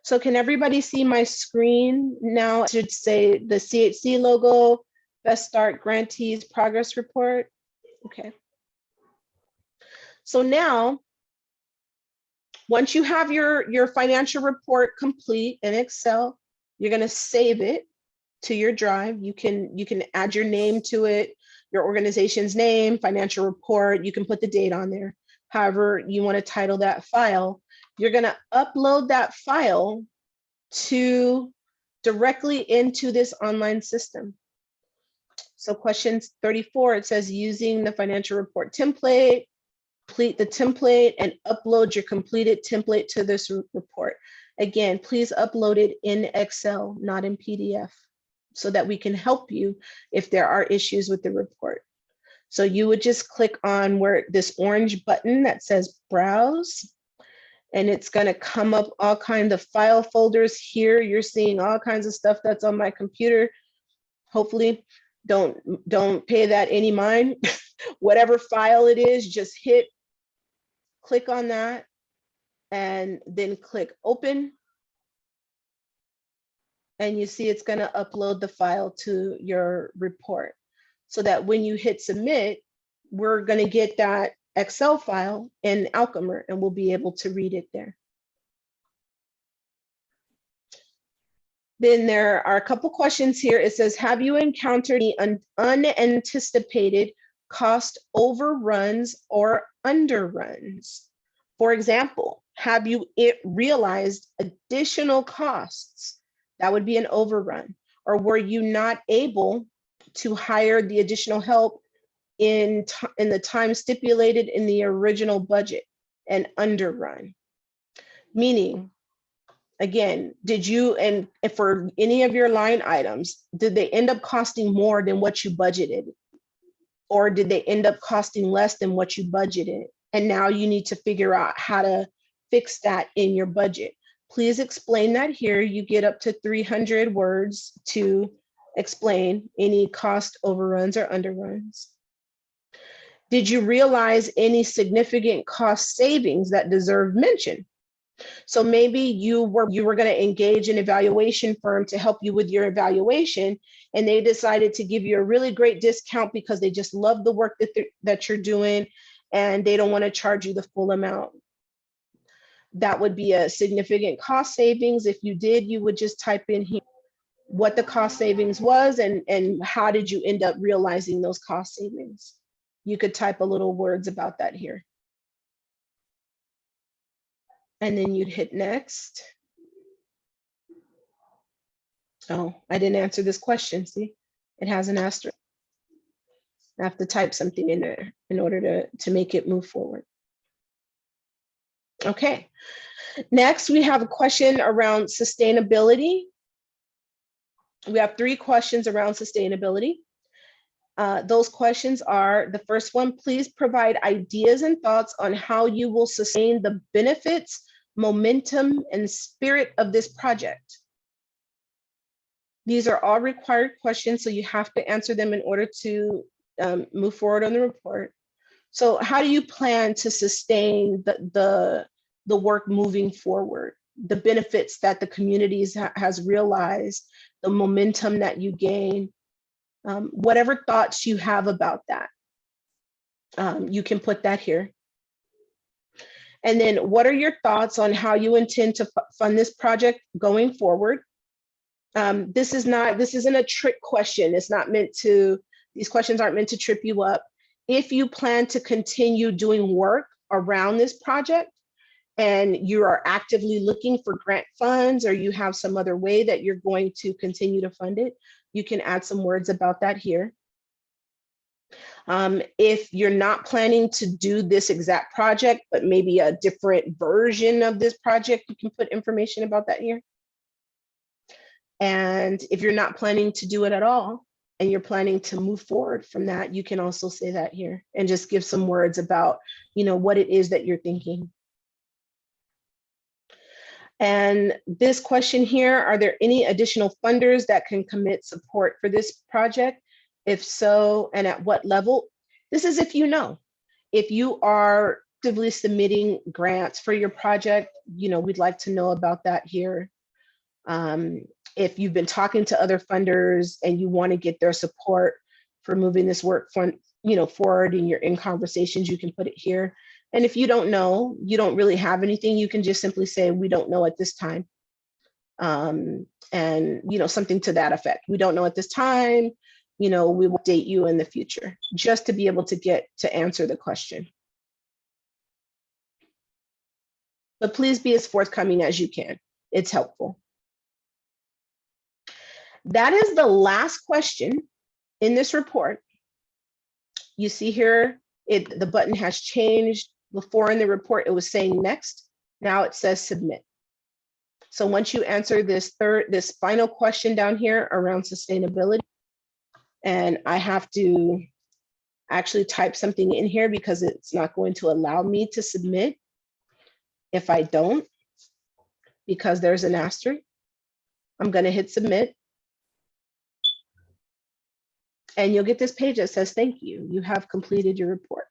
So can everybody see my screen now? It should say the CHC logo, Best Start Grantees Progress Report. Okay. So now, once you have your financial report complete in Excel, you're going to save it to your drive. You can add your name to it, your organization's name, financial report. You can put the date on there. However you want to title that file. You're going to upload that file directly into this online system. So question 34, it says using the financial report template, complete the template and upload your completed template to this report. Again, please upload it in Excel, not in PDF, so that we can help you if there are issues with the report. So you would just click on where this orange button that says browse, and it's going to come up all kinds of file folders here. You're seeing all kinds of stuff that's on my computer. Hopefully don't pay that any mind. Whatever file it is, just click on that and then click open. And you see it's going to upload the file to your report, so that when you hit submit, we're going to get that Excel file in Alchemer and we'll be able to read it there. Then there are a couple questions here. It says, have you encountered any unanticipated cost overruns or underruns? For example, have you realized additional costs? That would be an overrun. Or were you not able to hire the additional help in the time stipulated in the original budget? An underrun. Meaning, again, did you, and for any of your line items, did they end up costing more than what you budgeted? Or did they end up costing less than what you budgeted? And now you need to figure out how to fix that in your budget. Please explain that here. You get up to 300 words to explain any cost overruns or underruns. Did you realize any significant cost savings that deserve mention? So maybe you were going to engage an evaluation firm to help you with your evaluation, and they decided to give you a really great discount because they just love the work that you're doing, and they don't want to charge you the full amount. That would be a significant cost savings. If you did, you would just type in here what the cost savings was and how did you end up realizing those cost savings. You could type a little words about that here. And then you'd hit next. Oh, I didn't answer this question. See, it has an asterisk. I have to type something in there in order to make it move forward. Okay, next we have a question around sustainability. We have 3 questions around sustainability. Those questions are, the first one, please provide ideas and thoughts on how you will sustain the benefits, momentum, and spirit of this project. These are all required questions, so you have to answer them in order to move forward on the report. So how do you plan to sustain the work moving forward, the benefits that the communities has realized, the momentum that you gain, whatever thoughts you have about that, you can put that here. And then what are your thoughts on how you intend to fund this project going forward? This isn't a trick question. It's not meant to, these questions aren't meant to trip you up. If you plan to continue doing work around this project and you are actively looking for grant funds, or you have some other way that you're going to continue to fund it, you can add some words about that here. If you're not planning to do this exact project, but maybe a different version of this project, you can put information about that here. And if you're not planning to do it at all, and you're planning to move forward from that, you can also say that here and just give some words about, what it is that you're thinking. And this question here, are there any additional funders that can commit support for this project? If so, and at what level? This is if you know. If you are actively submitting grants for your project, we'd like to know about that here. If you've been talking to other funders and you want to get their support for moving this work forward and you're in conversations, you can put it here. And if you don't know, you don't really have anything, you can just simply say, we don't know at this time. And something to that effect. We don't know at this time, we will update you in the future, just to be able to get to answer the question. But please be as forthcoming as you can. It's helpful. That is the last question in this report. You see here, the button has changed. Before in the report, it was saying next. Now it says submit. So once you answer this final question down here around sustainability, and I have to actually type something in here because it's not going to allow me to submit if I don't, because there's an asterisk. I'm going to hit submit. And you'll get this page that says, thank you. You have completed your report.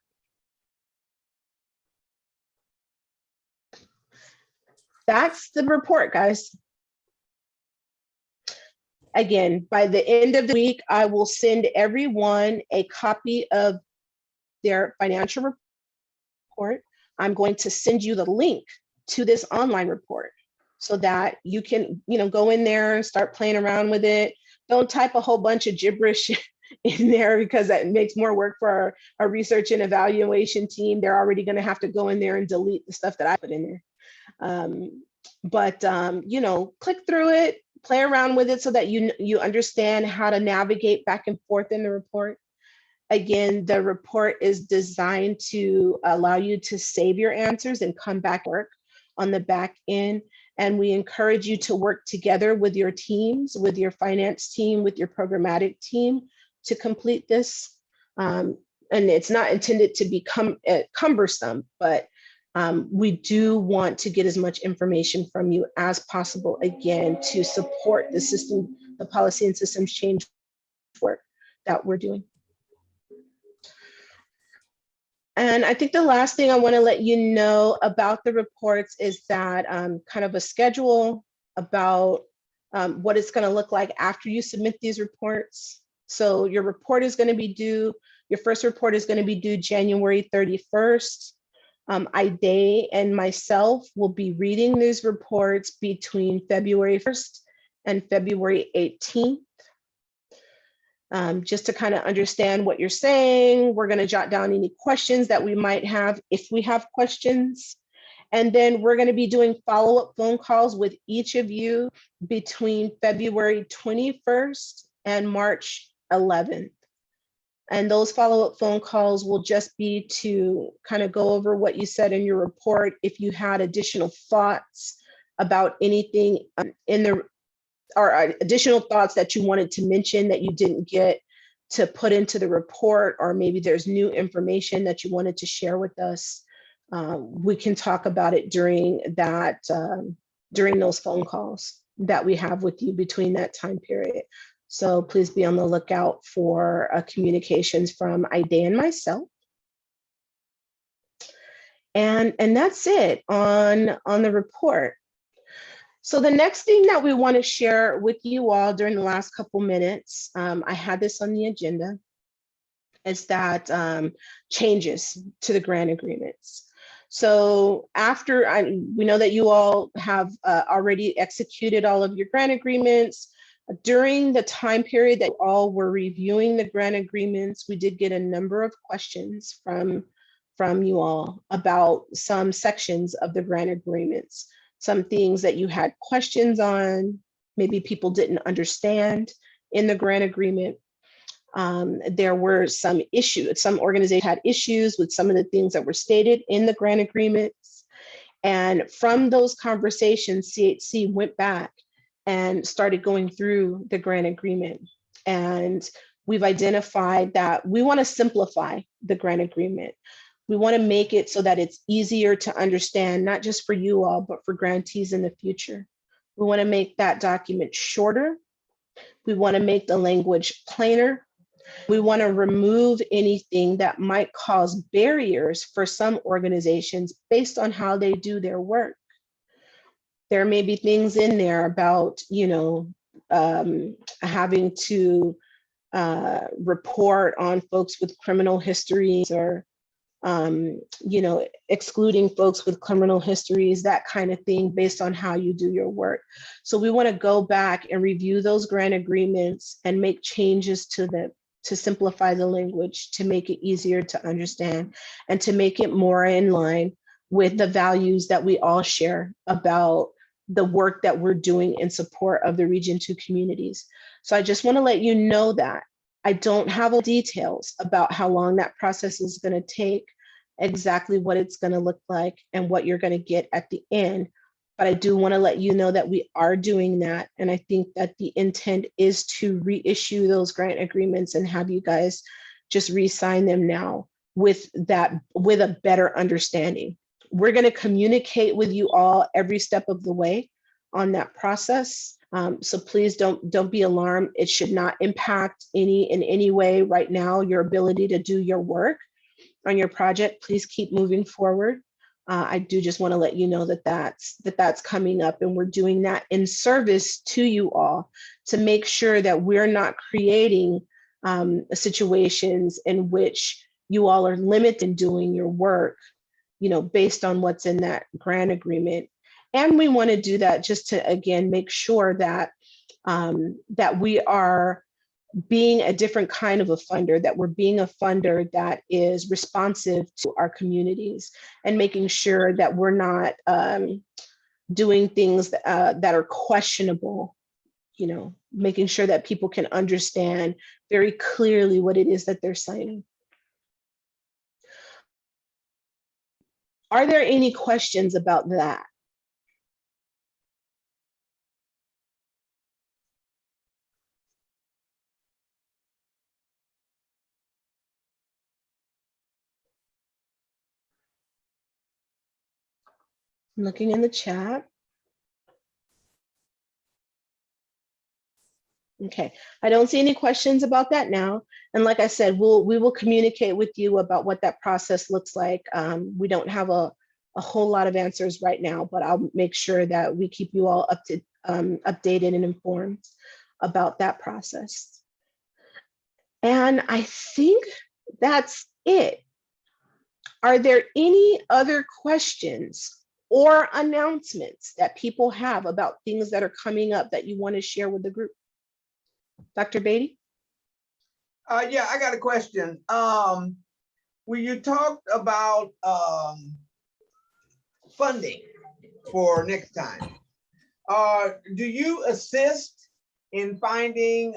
That's the report, guys. Again, by the end of the week, I will send everyone a copy of their financial report. I'm going to send you the link to this online report so that you can, go in there and start playing around with it. Don't type a whole bunch of gibberish in there because that makes more work for our research and evaluation team. They're already going to have to go in there and delete the stuff that I put in there. Click through it, play around with it so that you understand how to navigate back and forth in the report. Again, the report is designed to allow you to save your answers and come back work on the back end. And we encourage you to work together with your teams, with your finance team, with your programmatic team to complete this. And it's not intended to become cumbersome, but we do want to get as much information from you as possible, again, to support the system, the policy and systems change work that we're doing. And I think the last thing I want to let you know about the reports is that kind of a schedule about what it's going to look like after you submit these reports. So your report is going to be due, your first report is going to be due January 31st. Ide and myself will be reading these reports between February 1st and February 18th. Just to kind of understand what you're saying. We're going to jot down any questions that we might have if we have questions. And then we're going to be doing follow-up phone calls with each of you between February 21st and March 11th. And those follow-up phone calls will just be to kind of go over what you said in your report. If you had additional thoughts about anything in the or additional thoughts that you wanted to mention that you didn't get to put into the report, or maybe there's new information that you wanted to share with us, we can talk about it during those phone calls that we have with you between that time period. So please be on the lookout for communications from Ide and myself. And that's it on the report. So the next thing that we want to share with you all during the last couple minutes, I had this on the agenda, is that changes to the grant agreements. So after we know that you all have already executed all of your grant agreements. During the time period that all were reviewing the grant agreements, we did get a number of questions from you all about some sections of the grant agreements. Some things that you had questions on, maybe people didn't understand in the grant agreement. There were some issues, some organizations had issues with some of the things that were stated in the grant agreements. And from those conversations, CHC went back and started going through the grant agreement. And we've identified that we want to simplify the grant agreement. We want to make it so that it's easier to understand, not just for you all, but for grantees in the future. We want to make that document shorter. We want to make the language plainer. We want to remove anything that might cause barriers for some organizations based on how they do their work. There may be things in there about, having to report on folks with criminal histories, or excluding folks with criminal histories, that kind of thing, based on how you do your work. So we want to go back and review those grant agreements and make changes to them to simplify the language, to make it easier to understand, and to make it more in line with the values that we all share about the work that we're doing in support of the Region 2 communities. So I just want to let you know that I don't have all details about how long that process is going to take, exactly what it's going to look like, and what you're going to get at the end. But I do want to let you know that we are doing that. And I think that the intent is to reissue those grant agreements and have you guys just re-sign them now with a better understanding. We're going to communicate with you all every step of the way on that process. So please don't be alarmed. It should not impact in any way right now your ability to do your work on your project. Please keep moving forward. I do just want to let you know that's coming up, and we're doing that in service to you all to make sure that we're not creating situations in which you all are limited in doing your work, based on what's in that grant agreement. And we want to do that just to, again, make sure that that we are being a different kind of a funder, that we're being a funder that is responsive to our communities, and making sure that we're not doing things that are questionable, making sure that people can understand very clearly what it is that they're signing. Are there any questions about that? I'm looking in the chat. Okay, I don't see any questions about that now. And like I said, we will communicate with you about what that process looks like. We don't have a whole lot of answers right now, but I'll make sure that we keep you all updated and informed about that process. And I think that's it. Are there any other questions or announcements that people have about things that are coming up that you want to share with the group? Dr. Beatty? Yeah, I got a question. When you talked about funding for next time, do you assist in finding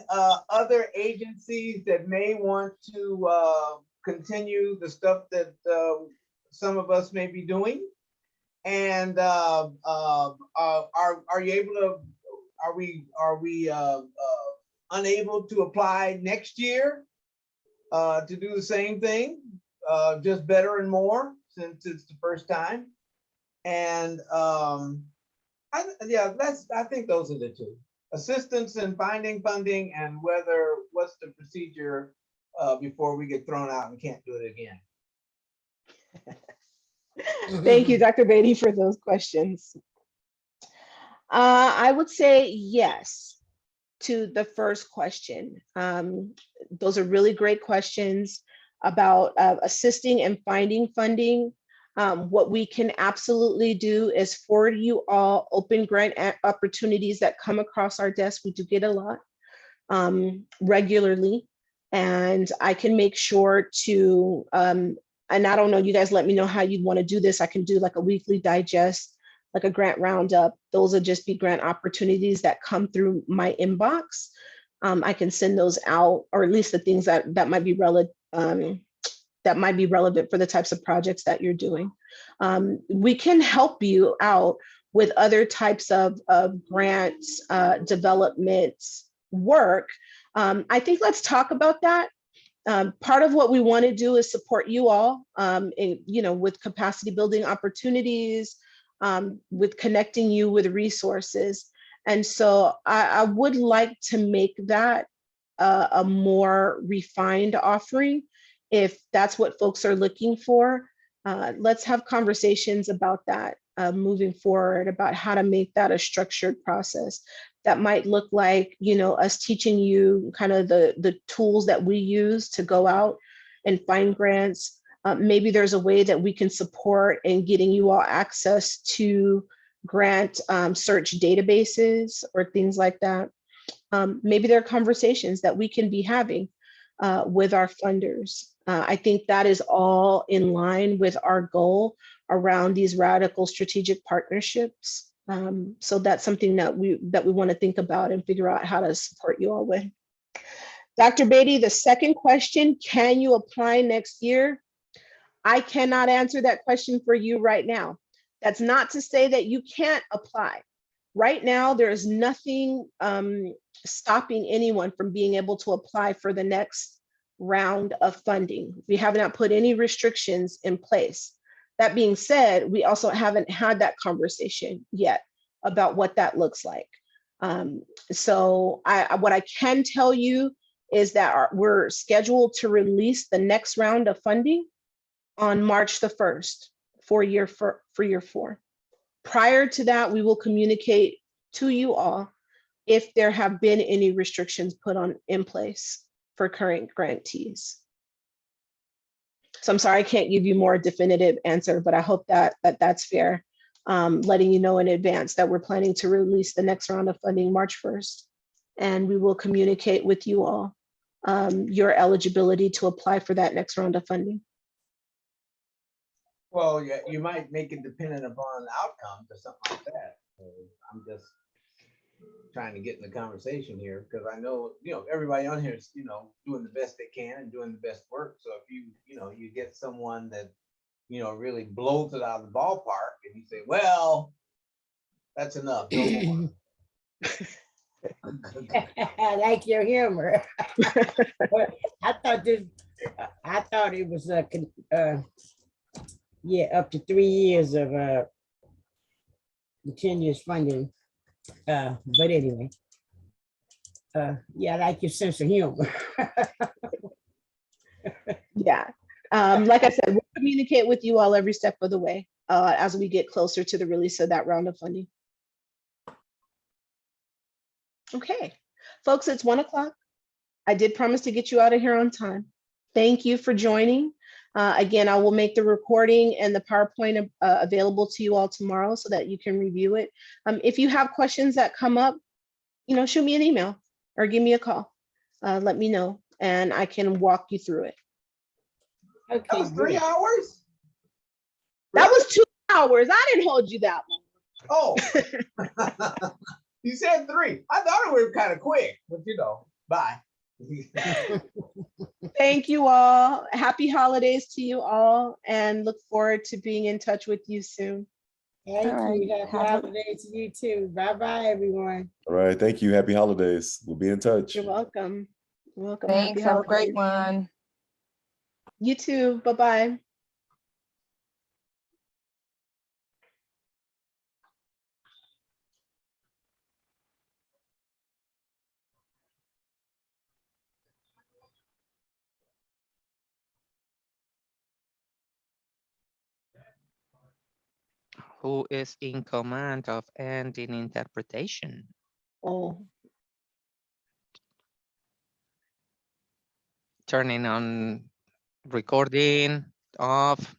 other agencies that may want to continue the stuff that some of us may be doing? And are you able to? Are we unable to apply next year to do the same thing, just better and more, since it's the first time? And I think those are the two: assistance in finding funding, and what's the procedure before we get thrown out and can't do it again. Thank you, Dr. Beatty, for those questions. I would say yes to the first question. Those are really great questions about assisting and finding funding. What we can absolutely do is forward you all open grant opportunities that come across our desk. We do get a lot regularly, and I can make sure to, and I don't know, you guys let me know how you'd want to do this. I can do like a weekly digest, like a grant roundup. Those will just be grant opportunities that come through my inbox. I can send those out, or at least the things that might be relevant for the types of projects that you're doing. We can help you out with other types of grants, development work. I think let's talk about that. Part of what we want to do is support you all, with capacity building opportunities, with connecting you with resources. And so I would like to make that a more refined offering. If that's what folks are looking for, let's have conversations about that moving forward, about how to make that a structured process. That might look like, us teaching you kind of the tools that we use to go out and find grants. Maybe there's a way that we can support in getting you all access to grant search databases or things like that. Maybe there are conversations that we can be having with our funders. I think that is all in line with our goal around these radical strategic partnerships. So that's something that we want to think about and figure out how to support you all with. Dr. Beatty, the second question, can you apply next year? I cannot answer that question for you right now. That's not to say that you can't apply. Right now, there is nothing stopping anyone from being able to apply for the next round of funding. We have not put any restrictions in place. That being said, we also haven't had that conversation yet about what that looks like. So what I can tell you is that we're scheduled to release the next round of funding on March the 1st for year 4. Prior to that, we will communicate to you all if there have been any restrictions put in place for current grantees. So I'm sorry I can't give you more definitive answer, but I hope that's fair. Letting you know in advance that we're planning to release the next round of funding March 1st, and we will communicate with you all your eligibility to apply for that next round of funding. Well, yeah, you might make it dependent upon outcomes or something like that. So I'm just trying to get in the conversation here because I know, everybody on here is, doing the best they can and doing the best work. So if you get someone that, really blows it out of the ballpark and you say, well, that's enough. No more. I like your humor. I thought it was up to 3 years of continuous funding. But anyway, I like your sense of humor. Yeah. Like I said, we'll communicate with you all every step of the way as we get closer to the release of that round of funding. Okay, folks, it's 1 o'clock. I did promise to get you out of here on time. Thank you for joining. Again, I will make the recording and the PowerPoint available to you all tomorrow so that you can review it. If you have questions that come up, shoot me an email or give me a call. Let me know and I can walk you through it. Okay, that was 3 hours? That was 2 hours. I didn't hold you that long. Oh, you said 3. I thought it was kind of quick, but bye. Thank you all. Happy holidays to you all and look forward to being in touch with you soon. Thank you. Happy holidays to you too. Bye-bye, everyone. All right. Thank you. Happy holidays. We'll be in touch. You're welcome. You're welcome. Thanks. Happy Have a great holidays. one. You too. Bye-bye. Who is in command of ending interpretation? Oh. Turning on recording off.